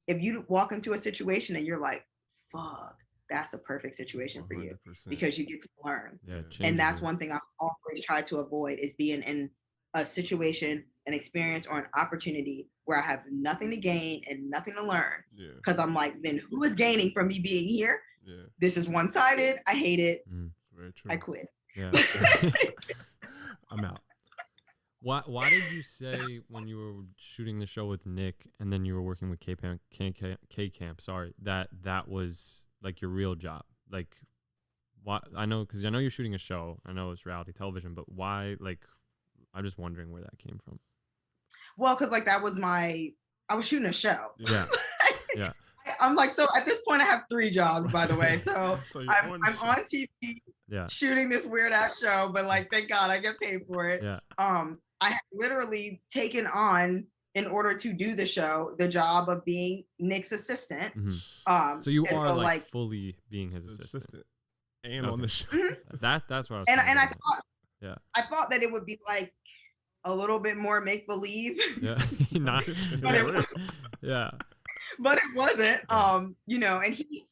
if you walk into a situation and you're like, fuck, that's the perfect situation 100%. For you, because you get to learn. And that's one thing I always try to avoid, is being in a situation, an experience, or an opportunity where I have nothing to gain and nothing to learn. Because I'm like, then who is gaining from me being here? This is one-sided. I hate it. Very true. I quit. I'm out. Why did you say when you were shooting the show with Nick and then you were working with K-Camp, that was like your real job? Like, why? Because I know you're shooting a show. I know it's reality television, but why? Like, I'm just wondering where that came from. Well, because like I was shooting a show. Yeah. I'm like, so at this point I have 3 jobs, by the way. So I'm on TV shooting this weird ass show, but like, thank God I get paid for it. I have literally taken on, in order to do the show, the job of being Nick's assistant. So you are like fully being his assistant. And on the show. That's what I was and I thought that it would be like a little bit more make believe. Not but it wasn't. And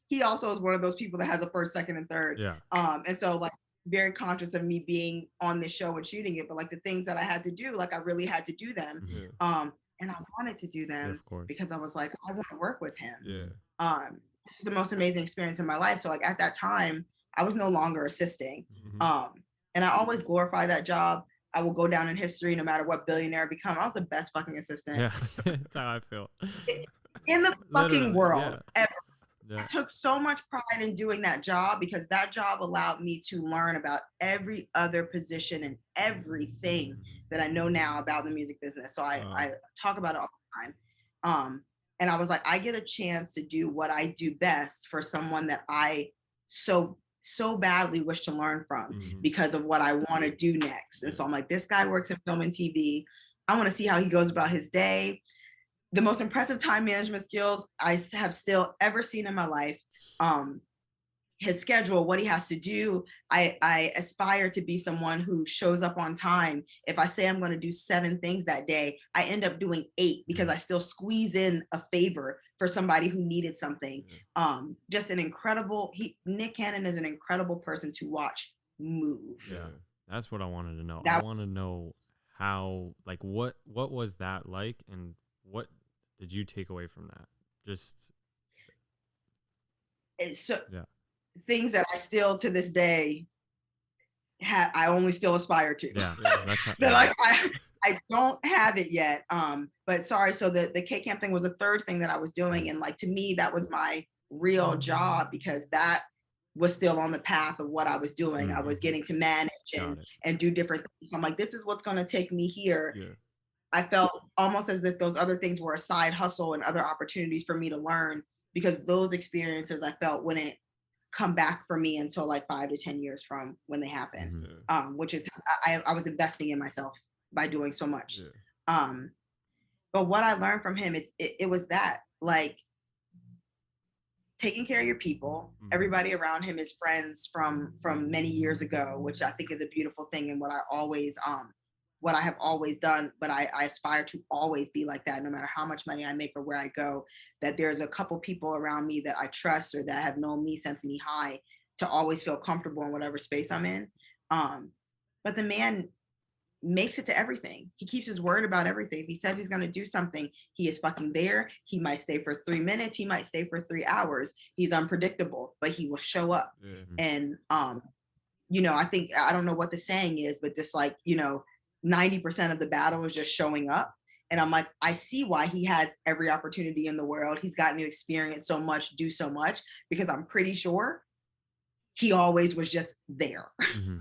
he also is one of those people that has a first, second, and third. And so like very conscious of me being on this show and shooting it, but like the things that I had to do, like I really had to do them. And I wanted to do them because I was like, I want to work with him. This is the most amazing experience in my life. So like at that time, I was no longer assisting. And I always glorify that job. I will go down in history no matter what billionaire I become. I was the best fucking assistant. That's how I feel. In the fucking world ever. I took so much pride in doing that job because that job allowed me to learn about every other position and everything that I know now about the music business. So I talk about it all the time. And I was like, I get a chance to do what I do best for someone that I so badly wish to learn from because of what I want to do next. And so I'm like, this guy works in film and TV. I want to see how he goes about his day. The most impressive time management skills I have still ever seen in my life. His schedule, what he has to do. I aspire to be someone who shows up on time. If I say I'm going to do 7 things that day, I end up doing 8 because I still squeeze in a favor for somebody who needed something. Just an incredible, Nick Cannon is an incredible person to watch move. That's what I wanted to know. I want to know how, like, what was that like, and what did you take away from that? Just things that I still to this day I only still aspire to. Like I don't have it yet. But sorry, so the K-Camp thing was the third thing that I was doing, and like to me that was my real job because that was still on the path of what I was doing. I was getting to manage and do different things. So I'm like, this is what's going to take me here. I felt almost as if those other things were a side hustle and other opportunities for me to learn, because those experiences I felt wouldn't come back for me until like 5 to 10 years from when they happened. Which is I was investing in myself by doing so much. But what I learned from him, it was that, like, taking care of your people. Everybody around him is friends from many years ago, which I think is a beautiful thing, and what I always what I have always done, but I aspire to always be like that, no matter how much money I make or where I go, that there's a couple people around me that I trust or that have known me since knee high to always feel comfortable in whatever space I'm in. But the man makes it to everything. He keeps his word about everything. If he says he's going to do something, he is fucking there. He might stay for 3 minutes. He might stay for 3 hours. He's unpredictable, but he will show up. Yeah. And, I think, I don't know what the saying is, but just like, 90% of the battle is just showing up. And I'm like, I see why he has every opportunity in the world. He's gotten to experience so much, do so much, because I'm pretty sure he always was just there. Mm-hmm.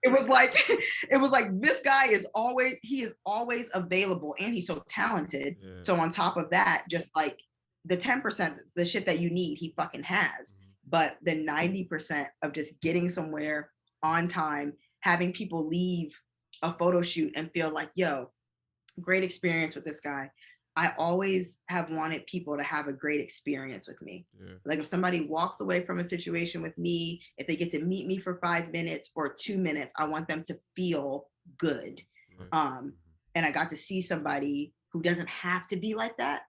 It was like this guy is always available, and he's so talented. Yeah. So on top of that, just like the 10%, the shit that you need, he fucking has. Mm-hmm. But the 90% of just getting somewhere on time, having people leave a photo shoot and feel like, yo, great experience with this guy. I always have wanted people to have a great experience with me. Yeah. Like if somebody walks away from a situation with me, if they get to meet me for 5 minutes or 2 minutes, I want them to feel good. Yeah. And I got to see somebody who doesn't have to be like that,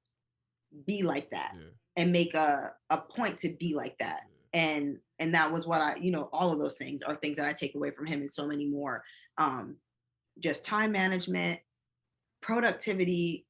yeah. And make a point to be like that. Yeah. And that was what all of those things are things that I take away from him, and so many more. Just time management, productivity.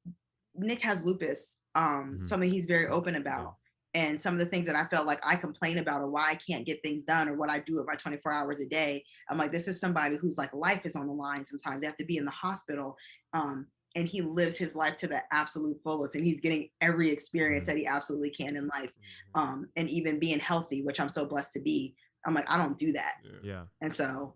Nick has lupus, something he's very open about. Yeah. And some of the things that I felt like I complain about or why I can't get things done or what I do at my 24 hours a day. I'm like, this is somebody whose like life is on the line. Sometimes they have to be in the hospital. And he lives his life to the absolute fullest, and he's getting every experience that he absolutely can in life. And even being healthy, which I'm so blessed to be. I'm like, I don't do that. Yeah. And so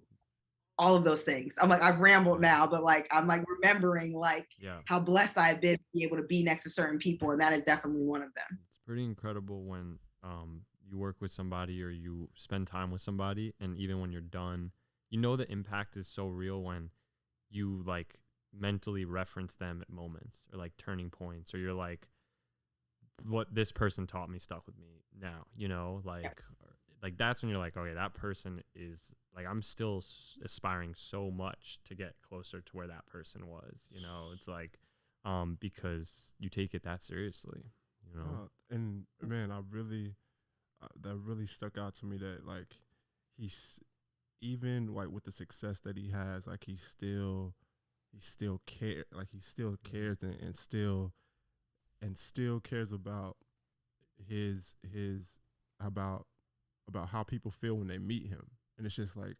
all of those things. I'm like, I've rambled now, but like, I'm like remembering like how blessed I've been to be able to be next to certain people. And that is definitely one of them. It's pretty incredible when you work with somebody or you spend time with somebody. And even when you're done, the impact is so real when you like mentally reference them at moments or like turning points, or you're like, what this person taught me stuck with me now, like that's when you're like, okay, that person is like, I'm still aspiring so much to get closer to where that person was, it's like, because you take it that seriously, and man, that really stuck out to me, that like, he's even like with the success that he has, like he still cares, like he still cares and still cares about about how people feel when they meet him. And it's just like,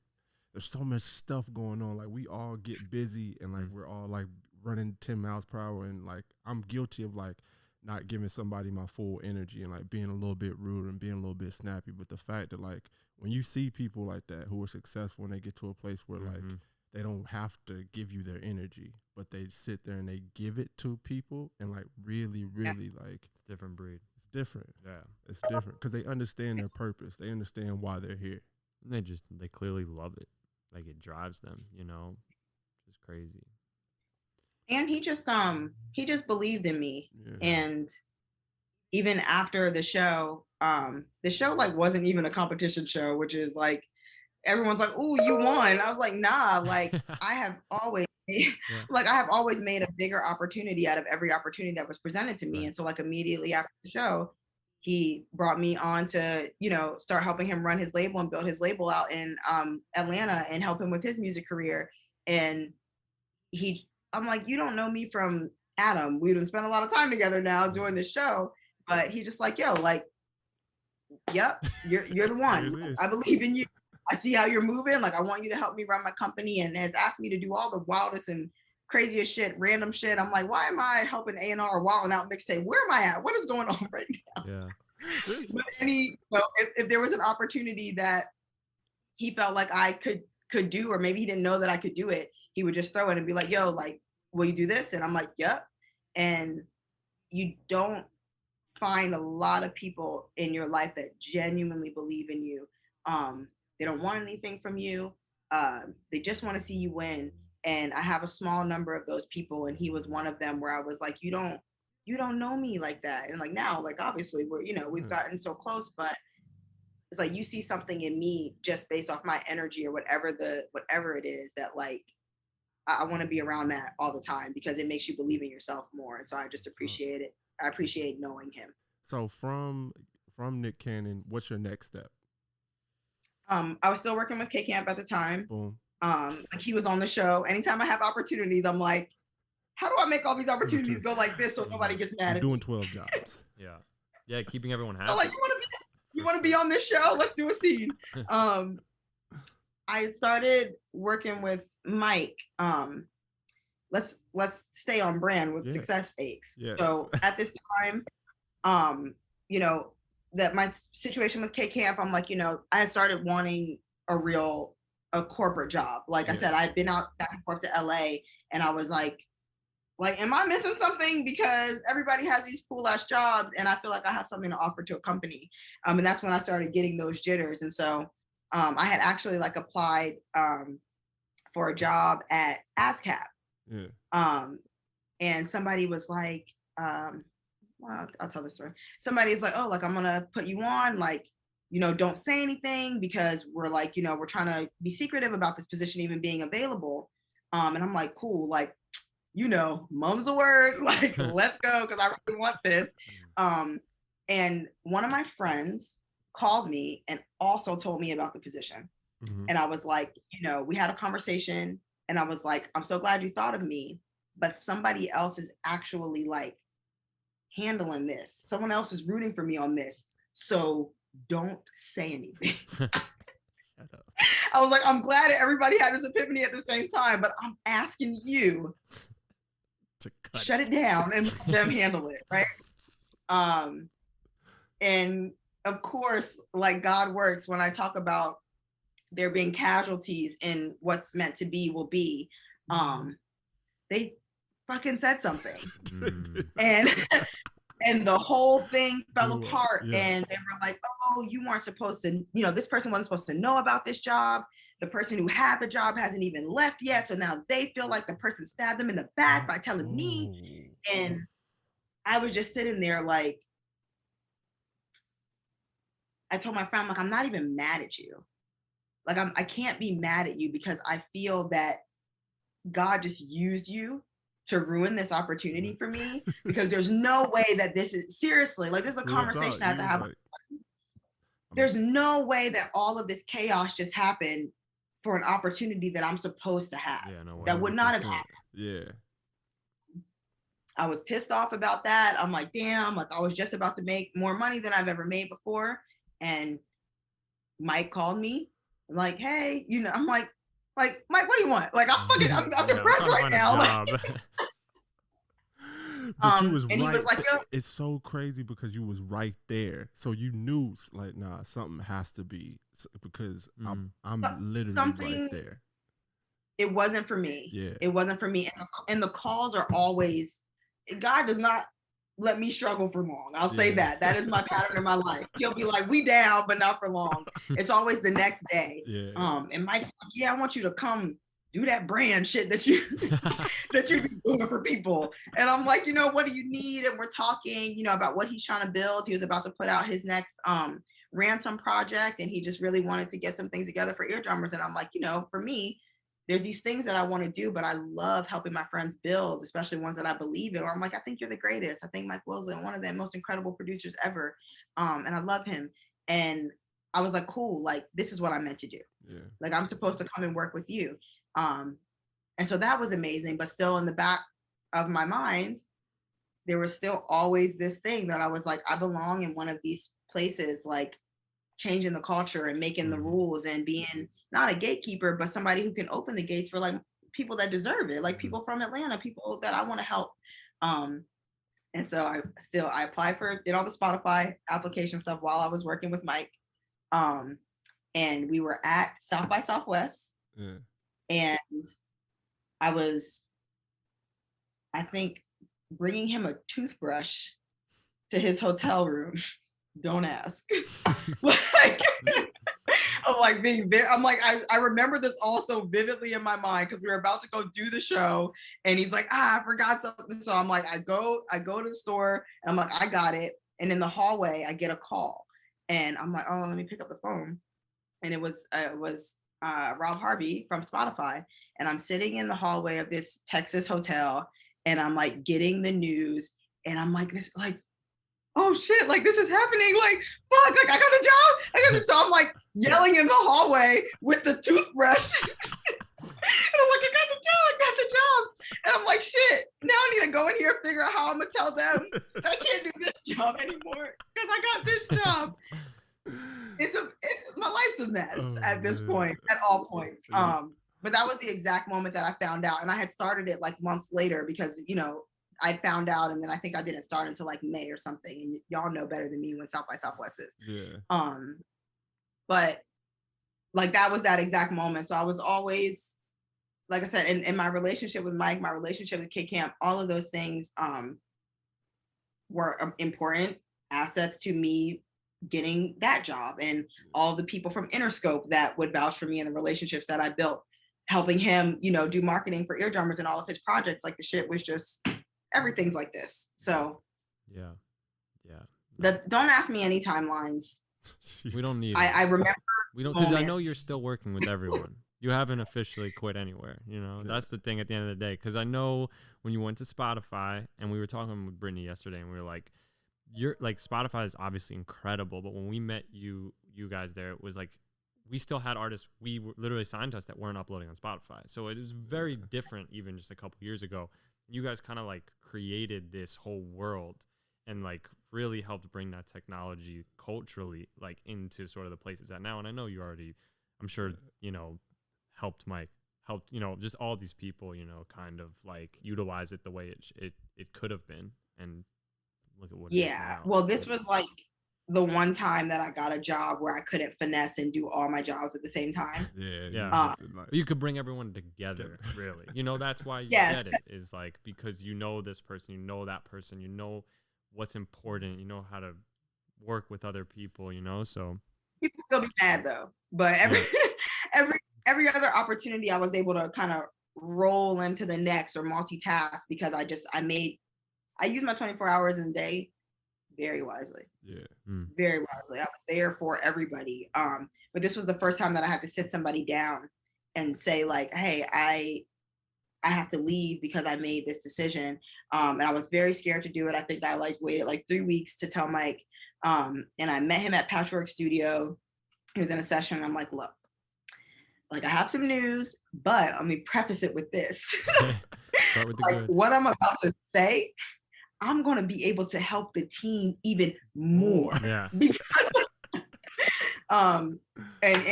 there's so much stuff going on. Like we all get busy and like we're all like running 10 miles per hour, and like I'm guilty of like not giving somebody my full energy and like being a little bit rude and being a little bit snappy. But the fact that like when you see people like that who are successful and they get to a place where like they don't have to give you their energy, but they sit there and they give it to people and like really like, it's a different breed. Different. Yeah, it's different because they understand their purpose. They understand why they're here. And they clearly love it. Like it drives them, Just crazy. And he just believed in me. Yeah. And even after the show like wasn't even a competition show, which is like everyone's like, "Ooh, you won." I was like, "Nah, like I have always made a bigger opportunity out of every opportunity that was presented to me." Right. And so like immediately after the show, he brought me on to, start helping him run his label and build his label out in Atlanta and help him with his music career. And I'm like, you don't know me from Adam. We've spent a lot of time together now doing this show, but he just like, yo, like, yep, you're the one. I believe in you. I see how you're moving. Like, I want you to help me run my company, and has asked me to do all the wildest and craziest shit, random shit. I'm like, why am I helping A&R Wildin' Out mixtape? Where am I at? What is going on right now? Yeah. But if there was an opportunity that he felt like I could do, or maybe he didn't know that I could do it, he would just throw it and be like, yo, like, will you do this? And I'm like, yep. And you don't find a lot of people in your life that genuinely believe in you. They don't want anything from you. They just want to see you win. And I have a small number of those people, and he was one of them, where I was like, you don't know me like that. And like now, like obviously we've gotten so close, but it's like you see something in me just based off my energy or whatever it is, that like I want to be around that all the time because it makes you believe in yourself more. And so I just appreciate it. I appreciate knowing him. So from Nick Cannon, what's your next step? I was still working with K Camp at the time. Boom. Like he was on the show. Anytime I have opportunities, I'm like, how do I make all these opportunities go like this so nobody gets mad at me? Doing 12 jobs. Yeah, keeping everyone happy. So like, you want to be on this show? Let's do a scene. I started working with Mike. Let's stay on brand with Success Aches. Yes. So at this time, you know, that my situation with K Camp, I'm like, you know, I had started wanting a corporate job. Like I said, I'd been out back and forth to LA, and I was like, am I missing something? Because everybody has these cool ass jobs, and I feel like I have something to offer to a company. And that's when I started getting those jitters. And so I had actually like applied for a job at ASCAP. And somebody was like, well, I'll tell the story. Somebody's like, oh, like I'm gonna put you on, like, you know, don't say anything because we're like, you know, we're trying to be secretive about this position even being available. And I'm like, cool, like, you know, mum's a word, like, let's go, because I really want this. And one of my friends called me and also told me about the position. And I was like, you know, we had a conversation, and I was like, I'm so glad you thought of me, but somebody else is actually like handling this. Someone else is rooting for me on this. So don't say anything. I was like, I'm glad everybody had this epiphany at the same time, but I'm asking you to shut it down and let them handle it, right? And of course, like God works, when I talk about there being casualties in what's meant to be will be, they fucking said something. And the whole thing fell apart. And they were like, oh, you weren't supposed to, you know, this person wasn't supposed to know about this job. The person who had the job hasn't even left yet. So now they feel like the person stabbed them in the back by telling me. And I was just sitting there like, I told my friend, like, I'm not even mad at you. Like, I can't be mad at you because I feel that God just used you to ruin this opportunity for me, because there's no way that this is, seriously, like, this is a conversation I have to have. Like, there's no way that all of this chaos just happened for an opportunity that I'm supposed to have. That would not have happened. I was pissed off about that. I'm like, damn, like I was just about to make more money than I've ever made before. And Mike called me like, hey, you know, I'm like, Mike, what do you want? Like, I'm depressed right now. But you was and right. He was like, yo, it's so crazy because you was right there. So you knew, like, nah, something has to be, because I'm literally right there. It wasn't for me. Yeah. It wasn't for me. And the calls are always, God does not let me struggle for long. I'll say that. That is my pattern in my life. He'll be like, we down, but not for long. It's always the next day. And Mike's like, yeah, I want you to come do that brand shit that you that you're doing for people. And I'm like, you know, what do you need? And we're talking, you know, about what he's trying to build. He was about to put out his next ransom project, and he just really wanted to get some things together for eardrummers. And I'm like, you know, for me, there's these things that I want to do, but I love helping my friends build, especially ones that I believe in. Or I'm like, I think you're the greatest. I think Mike Will's one of the most incredible producers ever. And I love him. And I was like, cool, like, this is what I'm meant to do. Like, I'm supposed to come and work with you. And so that was amazing. But still, in the back of my mind, there was still always this thing that I was like, I belong in one of these places, like changing the culture and making the rules and being not a gatekeeper, but somebody who can open the gates for like people that deserve it, like people from Atlanta, people that I want to help. And so I applied did all the Spotify application stuff while I was working with Mike. And we were at South by Southwest. And I was, I think, bringing him a toothbrush to his hotel room. Don't ask. Like, I'm like I remember this all so vividly in my mind, because we were about to go do the show, and he's like, I forgot something. So I'm like, I go to the store, and I'm like, I got it. And in the hallway, I get a call, and I'm like, oh, let me pick up the phone. And it was Rob Harvey from Spotify, and I'm sitting in the hallway of this Texas hotel, and I'm like getting the news, and I'm like this, like, oh shit, like this is happening, like fuck, like I got the job. So I'm like yelling in the hallway with the toothbrush. And I'm like, I got the job. And I'm like, shit, now I need to go in here and figure out how I'm gonna tell them I can't do this job anymore because I got this job. It's my life's a mess at this point, at all points. But that was the exact moment that I found out, and I had started it like months later because I found out, and then I think I didn't start until like May or something. And y'all know better than me when South by Southwest is. Yeah. But like that was that exact moment. So I was always, like I said, in my relationship with Mike, my relationship with Kid Camp, all of those things were important assets to me getting that job, and all the people from Interscope that would vouch for me in the relationships that I built, helping him, do marketing for Eardrummers and all of his projects. Like the shit was just, everything's like this. So yeah. Don't ask me any timelines. We don't need I remember. We don't, because I know you're still working with everyone. You haven't officially quit anywhere. That's the thing at the end of the day. Because I know when you went to Spotify, and we were talking with Brittany yesterday, and we were like, you're like, Spotify is obviously incredible, but when we met you guys there, it was like we still had artists we literally signed to us that weren't uploading on Spotify. So it was very different even just a couple years ago. You guys kind of like created this whole world and like really helped bring that technology culturally like into sort of the places at now. And I know you already, I'm sure, helped Mike, just all these people, kind of like utilize it the way it could have been. And look at what it is now. Well, this was like the one time that I got a job where I couldn't finesse and do all my jobs at the same time. Yeah. You could bring everyone together, really. That's why you get it, is like, because this person, that person, what's important, how to work with other people, so. People still be mad though, but every other opportunity I was able to kind of roll into the next or multitask, because I use my 24 hours in a day very wisely. Very wisely. I was there for everybody. But this was the first time that I had to sit somebody down and say like, hey, I have to leave because I made this decision. And I was very scared to do it. I think I like waited like 3 weeks to tell Mike. And I met him at Patchwork Studio. He was in a session. And I'm like, look, like I have some news, but let me preface it with this. Start with the like good. What I'm about to say, I'm going to be able to help the team even more. Yeah. And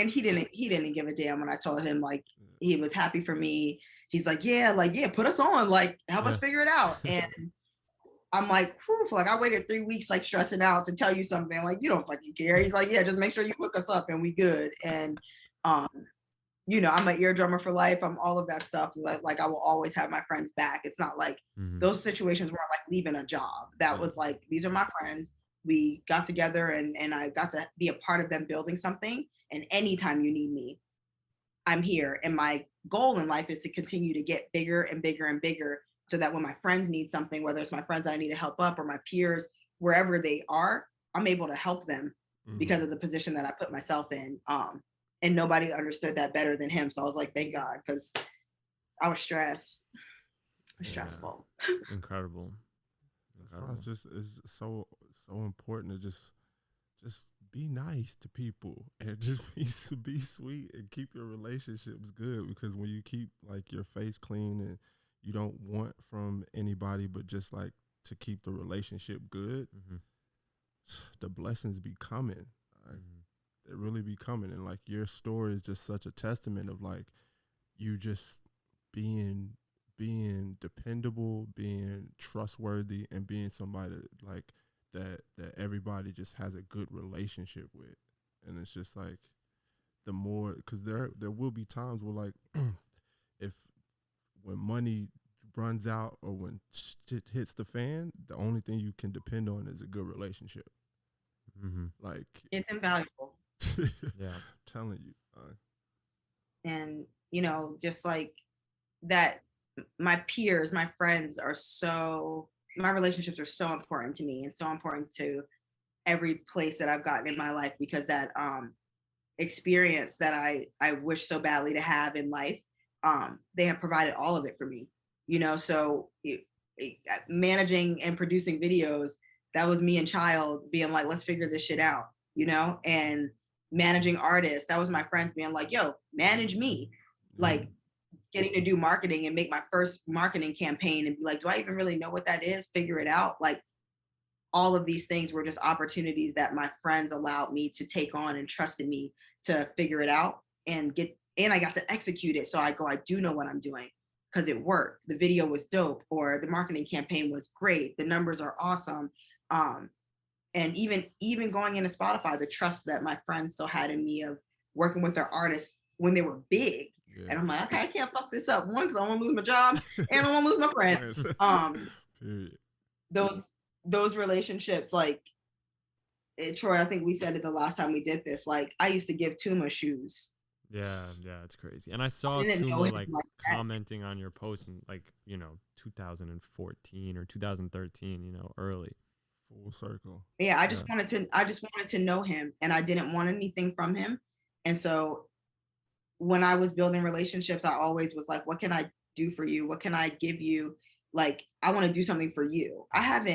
he didn't give a damn when I told him, like, he was happy for me. He's like, yeah, put us on, like, help us figure it out. And I'm like, whew, like I waited 3 weeks, like stressing out to tell you something. Like, you don't fucking care. He's like, yeah, just make sure you hook us up and we good. And, I'm an eardrummer for life. I'm all of that stuff. Like I will always have my friends back. It's not like those situations weren't like leaving a job. That was like, these are my friends. We got together and I got to be a part of them building something. And anytime you need me, I'm here. And my goal in life is to continue to get bigger and bigger and bigger, so that when my friends need something, whether it's my friends that I need to help up or my peers, wherever they are, I'm able to help them because of the position that I put myself in. And nobody understood that better than him. So I was like, thank God, because I was stressed. Stressful. Incredible. It's so important to just be nice to people and just be sweet and keep your relationships good, because when you keep like your face clean and you don't want from anybody but just like to keep the relationship good, the blessings be coming. They really be coming. And like your story is just such a testament of like you just being dependable, being trustworthy, and being somebody like that everybody just has a good relationship with. And it's just like the more, because there will be times where like when money runs out or when shit hits the fan, the only thing you can depend on is a good relationship. Like it's invaluable. Yeah, I'm telling you. And just like that, my peers, my friends my relationships are so important to me and so important to every place that I've gotten in my life, because that experience that I wish so badly to have in life, they have provided all of it for me, you know. So managing and producing videos, that was me and Child being like, let's figure this shit out, you know. And managing artists, that was my friends being like, yo, manage me. Like, getting to do marketing and make my first marketing campaign and be like, do I even really know what that is? Figure it out. Like, all of these things were just opportunities that my friends allowed me to take on and trusted me to figure it out and I got to execute it. So I do know what I'm doing because it worked. The video was dope, or the marketing campaign was great. The numbers are awesome. And even going into Spotify, the trust that my friends still had in me of working with their artists when they were big. Yeah. And I'm like, okay, I can't fuck this up. One, because I want to lose my job, and I want to lose my friend. Those relationships, like, Troy, I think we said it the last time we did this. Like, I used to give Tuma shoes. Yeah, it's crazy. And I saw Tuma like commenting on your post in, like, 2014 or 2013, early. Full circle. Yeah, I just wanted to know him, and I didn't want anything from him. And so when I was building relationships, I always was like, what can I do for you? What can I give you? Like, I want to do something for you. I have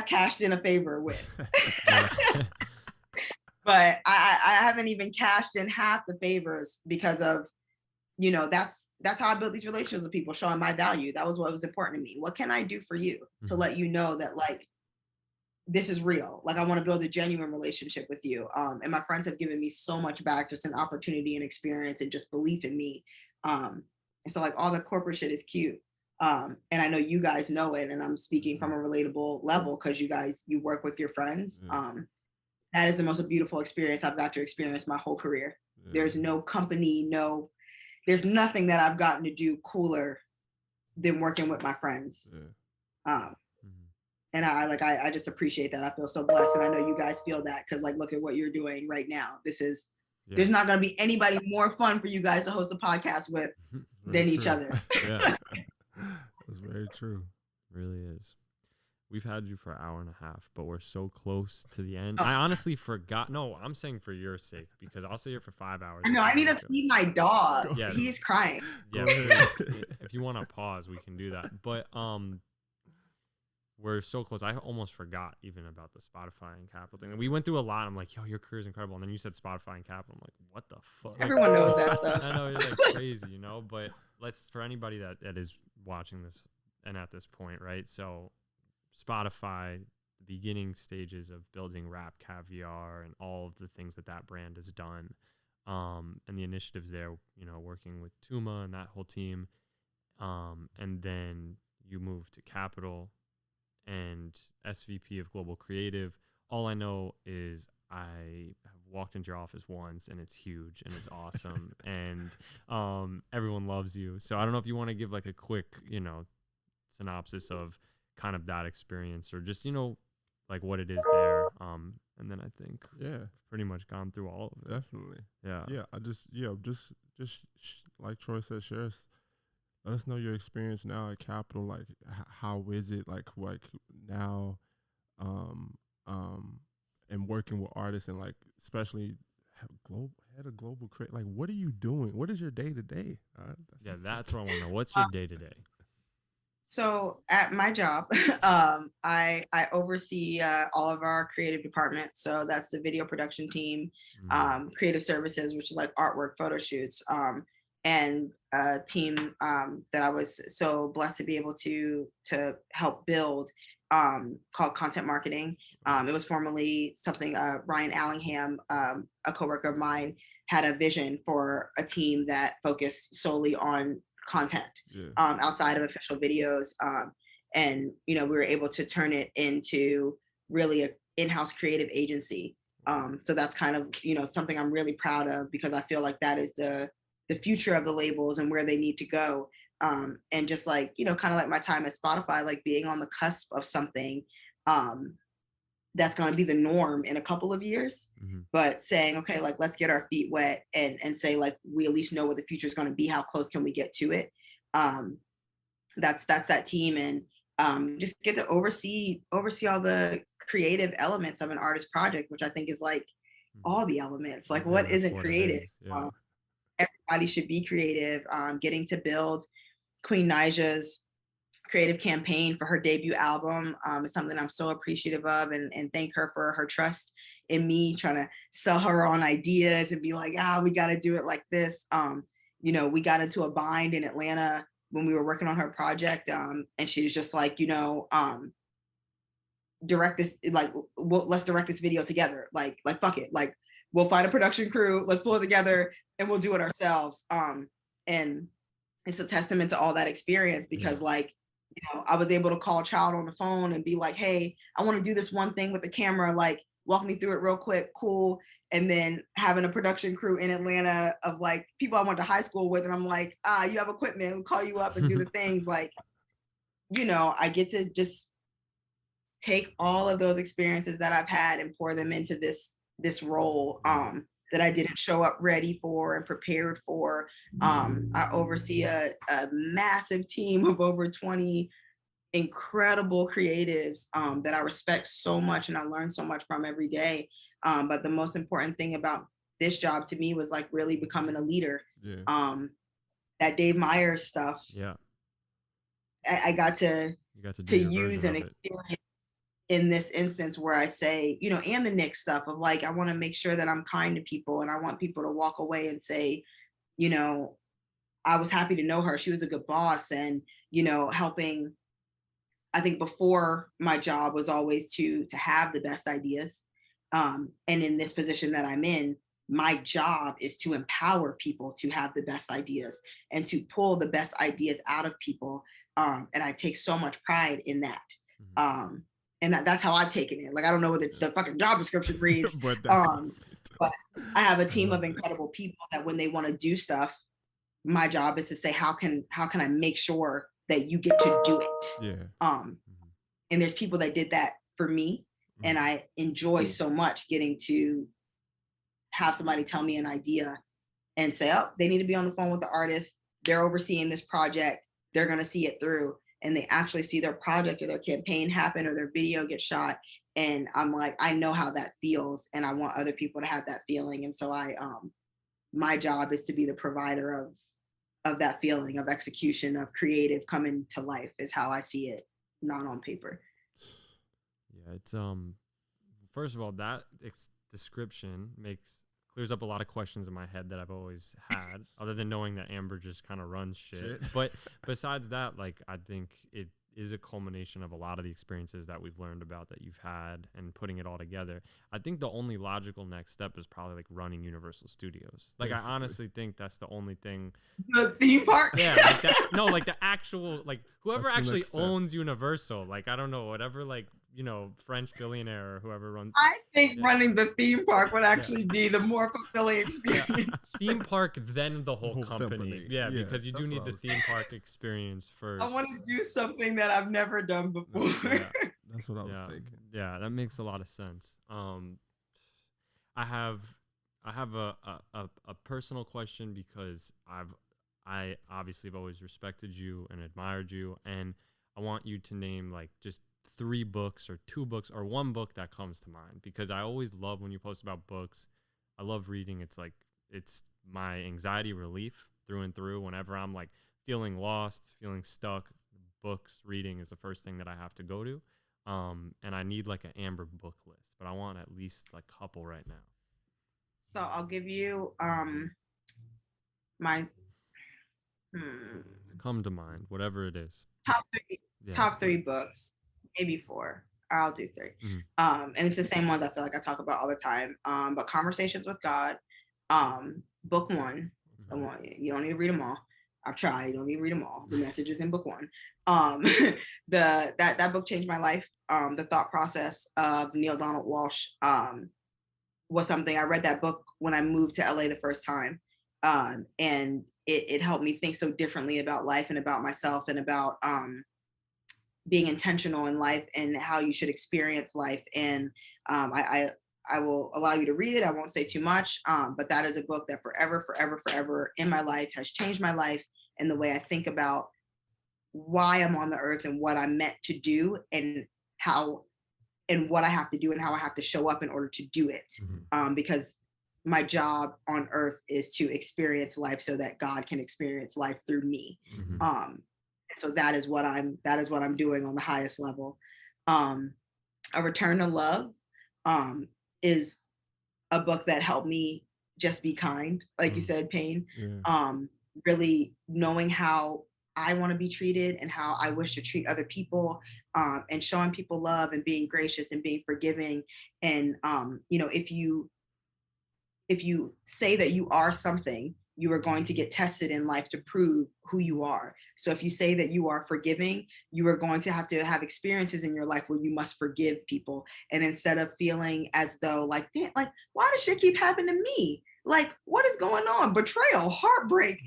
cashed in a favor with. But I haven't even cashed in half the favors because of, that's how I built these relationships with people, showing my value. That was what was important to me. What can I do for you to let you know that, like, this is real? Like, I want to build a genuine relationship with you. And my friends have given me so much back, just an opportunity and experience and just belief in me. And so, like, all the corporate shit is cute. And I know you guys know it, and I'm speaking from a relatable level because you work with your friends. That is the most beautiful experience I've got to experience my whole career. There's no company, there's nothing that I've gotten to do cooler than working with my friends. And I just appreciate that. I feel so blessed, and I know you guys feel that because, like, look at what you're doing right now. There's not going to be anybody more fun for you guys to host a podcast with than each other. Yeah, that's very true. It really is. We've had you for an hour and a half, but we're so close to the end. I honestly forgot. No, I'm saying for your sake, because I'll stay here for 5 hours. No, I need to feed my dog. Yeah, he's crying. Yeah, if you want to pause, we can do that. But we're so close. I almost forgot even about the Spotify and Capital thing. We went through a lot. I'm like, yo, your career is incredible. And then you said Spotify and Capital. I'm like, what the fuck? Everyone knows that stuff. I know, you're like crazy, But for anybody that is watching this and at this point, right? So Spotify, the beginning stages of building Rap Caviar and all of the things that brand has done, and the initiatives there, working with Tuma and that whole team, and then you move to Capital and SVP of Global Creative. All I know is I have walked into your office once, and it's huge and it's awesome, and everyone loves you. So I don't know if you want to give like a quick, synopsis of kind of that experience, or just like what it is there, and then I think pretty much gone through all of it. Definitely. I just like Troy said, let us know your experience now at Capital. Like, how is it like now, and working with artists, and like especially head of global creative. Like, what are you doing? What is your day to day? That's what I want to know. What's your day to day? So at my job, I oversee all of our creative departments. So that's the video production team, creative services, which is like artwork, photo shoots, and a team that I was so blessed to be able to help build, called content marketing. It was formerly something Ryan Allingham, a coworker of mine, had a vision for a team that focused solely on content outside of official videos, and we were able to turn it into really an in-house creative agency. So that's kind of something I'm really proud of, because I feel like that is the future of the labels and where they need to go. And just like kind of like my time at Spotify, like being on the cusp of something that's going to be the norm in a couple of years, but saying, okay, like, let's get our feet wet and say, like, we at least know what the future is going to be. How close can we get to it? That's that team. And just get to oversee all the creative elements of an artist project, which I think is like all the elements. Like, Yeah, what that's isn't what it creative? is. Yeah. Everybody should be creative. Getting to build Queen Nija's creative campaign for her debut album is something I'm so appreciative of, and thank her for her trust in me, trying to sell her on ideas and be like, we got to do it like this. We got into a bind in Atlanta when we were working on her project, and she was just like, direct this, like, let's direct this video together, like fuck it, like we'll find a production crew, let's pull it together and we'll do it ourselves. And it's a testament to all that experience, because like, I was able to call Child on the phone and be like, hey, I want to do this one thing with the camera, like walk me through it real quick. Cool. And then having a production crew in Atlanta of like people I went to high school with, and I'm like, you have equipment, we'll call you up and do the things. Like, I get to just take all of those experiences that I've had and pour them into this role that I didn't show up ready for and prepared for. I oversee a massive team of over 20 incredible creatives that I respect so much and I learn so much from every day. But the most important thing about this job to me was like really becoming a leader. Yeah. That Dave Meyers stuff. Yeah. I got to use and experience in this instance, where I say, and the Nick stuff of like, I want to make sure that I'm kind to people, and I want people to walk away and say, I was happy to know her. She was a good boss. And, helping, I think before my job was always to have the best ideas. And in this position that I'm in, my job is to empower people to have the best ideas and to pull the best ideas out of people. And I take so much pride in that. And that's how I've taken it. Like, I don't know what the fucking job description reads, but I have a team of incredible people that when they want to do stuff, my job is to say, how can I make sure that you get to do it? Yeah. And there's people that did that for me, and I enjoy so much getting to have somebody tell me an idea and say, oh, they need to be on the phone with the artist. They're overseeing this project. They're going to see it through. And they actually see their project or their campaign happen or their video get shot. And I'm like, I know how that feels, and I want other people to have that feeling. And so my job is to be the provider of that feeling, of execution, of creative coming to life, is how I see it, not on paper. Yeah, it's first of all, that description clears up a lot of questions in my head that I've always had, other than knowing that Amber just kind of runs shit. But besides that, like, I think it is a culmination of a lot of the experiences that we've learned about that you've had and putting it all together. I think the only logical next step is probably like running Universal Studios. Like, basically. I honestly think that's the only thing. The theme park? Yeah, like that. No, like the actual, like whoever actually owns Universal, like, I don't know, whatever, like, French billionaire or whoever runs. I think running the theme park would actually be the more fulfilling experience. Yeah. Theme park, then the whole company. Yeah, because you do need the theme park experience first. I want to do something that I've never done before. That's what I was thinking. Yeah, that makes a lot of sense. I have a personal question, because I obviously have always respected you and admired you, and I want you to name like just 3 books or 2 books or 1 book that comes to mind, because I always love when you post about books. I love reading. It's like, it's my anxiety relief through and through. Whenever I'm like feeling lost, feeling stuck, books, reading is the first thing that I have to go to. And I need like an Amber book list, but I want at least like a couple right now. So I'll give you my come to mind, whatever it is. Top 3 books. Maybe 4. I'll do 3. And it's the same ones I feel like I talk about all the time. But Conversations with God, book 1. You don't need to read them all. I've tried. You don't need to read them all. The messages in book 1. That book changed my life. The thought process of Neil Donald Walsh was something. I read that book when I moved to LA the first time, and it helped me think so differently about life and about myself and about being intentional in life and how you should experience life. And I will allow you to read it. I won't say too much, but that is a book that forever in my life has changed my life and the way I think about why I'm on the earth and what I'm meant to do, and how and what I have to do and how I have to show up in order to do it. Because my job on earth is to experience life so that God can experience life through me. So that is what I'm doing on the highest level. A Return to Love is a book that helped me just be kind, like you said, Payne. Really knowing how I want to be treated and how I wish to treat other people, and showing people love and being gracious and being forgiving. And if you say that you are something, you are going to get tested in life to prove who you are. So if you say that you are forgiving, you are going to have experiences in your life where you must forgive people. And instead of feeling as though like why does shit keep happening to me? Like, what is going on? Betrayal, heartbreak,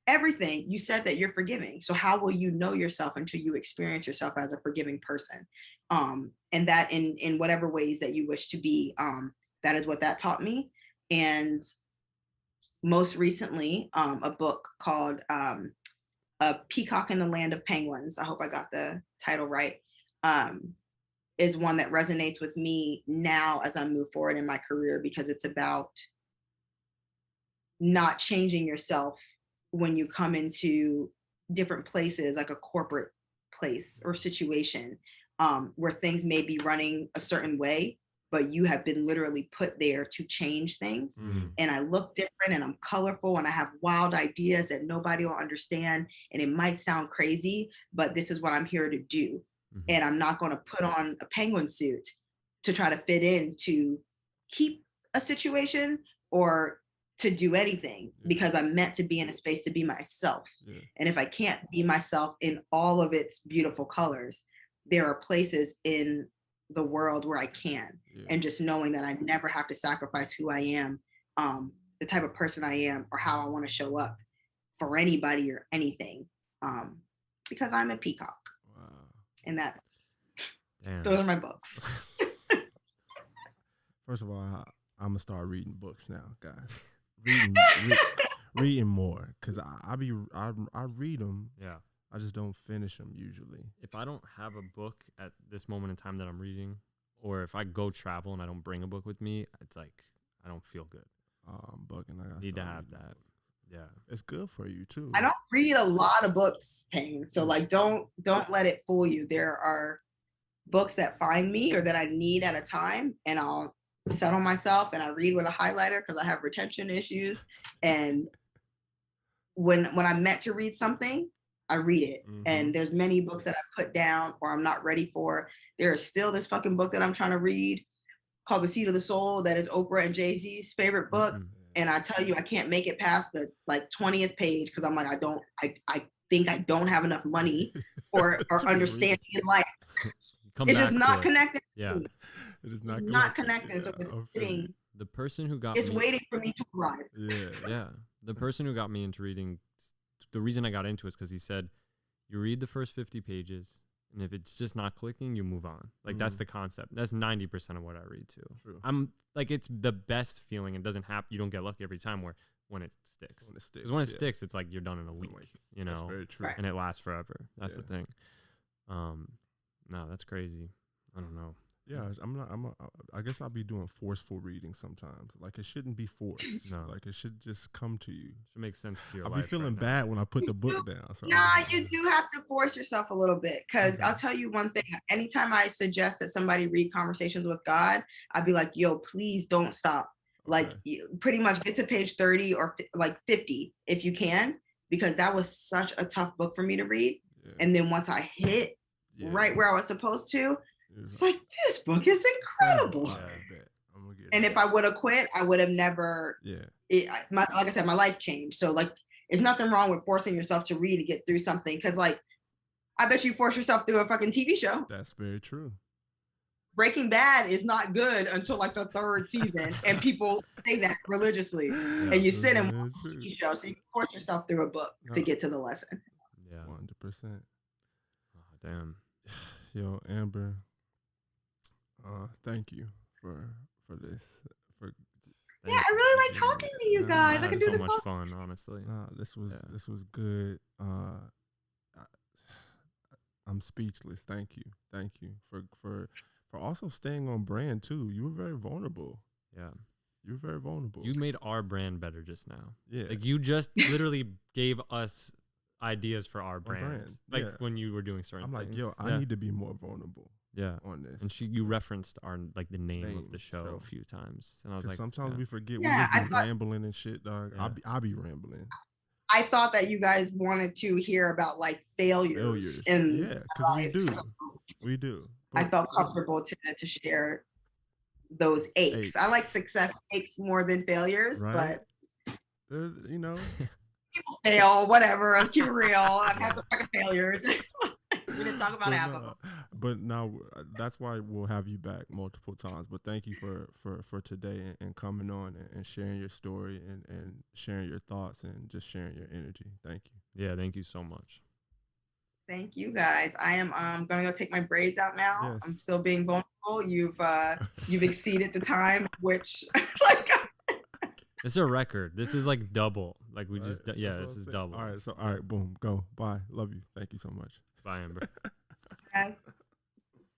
everything. You said that you're forgiving. So how will you know yourself until you experience yourself as a forgiving person? And that in whatever ways that you wish to be, that is what that taught me. And most recently, a book called A Peacock in the Land of Penguins, I hope I got the title right, is one that resonates with me now as I move forward in my career, because it's about not changing yourself when you come into different places, like a corporate place or situation, where things may be running a certain way, but you have been literally put there to change things. And I look different and I'm colorful and I have wild ideas that nobody will understand. And it might sound crazy, but this is what I'm here to do. And I'm not going to put on a penguin suit to try to fit in to keep a situation or to do anything, because I'm meant to be in a space to be myself. And if I can't be myself in all of its beautiful colors, there are places in the world where I can. And just knowing that I never have to sacrifice who I am, the type of person I am, or how I want to show up for anybody or anything, because I'm a peacock. And those are my books. First of all, I'm gonna start reading books now, guys. Reading more, because I read them. I just don't finish them usually. If I don't have a book at this moment in time that I'm reading, or if I go travel and I don't bring a book with me, it's like I don't feel good. I'm bugging. I need to have that. Yeah, it's good for you too. I don't read a lot of books, Payne. So like, don't let it fool you. There are books that find me or that I need at a time, and I'll settle myself and I read with a highlighter because I have retention issues. And when I'm meant to read something, I read it. And there's many books that I put down or I'm not ready for. There is still this fucking book that I'm trying to read called The Seat of the Soul, that is Oprah and Jay-Z's favorite book. And I tell you, I can't make it past the 20th page because I'm like, I think I don't have enough money or understanding in life. It's just not connected. Yeah. It is not connected. So it's sitting. The person who got it's waiting for me to arrive. Yeah. The person who got me into reading, the reason I got into it is because he said, you read the first 50 pages, and if it's just not clicking, you move on. Like, that's the concept. That's 90% of what I read, too. True. I'm like, it's the best feeling. It doesn't happen. You don't get lucky every time when it sticks. Because when it sticks, it's like you're done in a week, you know? That's very true. And it lasts forever. That's the thing. No, that's crazy. I don't know. Yeah, I guess I'll be doing forceful reading sometimes. Like, it shouldn't be forced. No. Like, it should just come to you. It should make sense to your I'll life. be feeling bad when I put the book down. So you do have to force yourself a little bit, because I'll tell you one thing. Anytime I suggest that somebody read Conversations with God, I'd be like, yo, please don't stop. Like, you pretty much get to page 30 or like 50 if you can, because that was such a tough book for me to read. And then once I hit right where I was supposed to, it's like, this book is incredible. And if I would have quit, I would have never. Like I said, my life changed. So like, there's nothing wrong with forcing yourself to read to get through something. Because like, I bet you force yourself through a fucking TV show. That's very true. Breaking Bad is not good until like the 3rd season, and people say that religiously. And you sit and watch a TV show, so you can force yourself through a book to get to the lesson. 100%. Oh, damn. Yo, Amber. Thank you for this. I really like talking to you guys. I had can do so this much fun, honestly. This was good. I'm speechless. Thank you for for also staying on brand too. You were very vulnerable. Yeah. You were very vulnerable. You made our brand better just now. Yeah. Like you just literally gave us ideas for our brand. brand, Like yeah. when you were doing certain I'm like, things. yo, I need to be more vulnerable yeah. on this. And you referenced our like the name of the show show. a few times, and I was like, sometimes we forget. Yeah, we just be rambling and shit, dog. Yeah. I be rambling. I thought that you guys wanted to hear about like failures. In yeah, because we do. so We do. I felt comfortable to share those aches. I like success aches more than failures, right? but there's, you know, people fail, whatever. Let's keep it real. I've had some fucking failures. We didn't talk about half of them. But now that's why we'll have you back multiple times. But thank you for today and coming on and sharing your story and sharing your thoughts and just sharing your energy. Thank you. Yeah, thank you so much. Thank you guys. I am gonna go take my braids out now. Yes. I'm still being vulnerable. You've exceeded the time, which like It's a record. This is like double. Like we right? just this is double. All right, boom, go. Bye. Love you. Thank you so much. Bye, Amber. yes.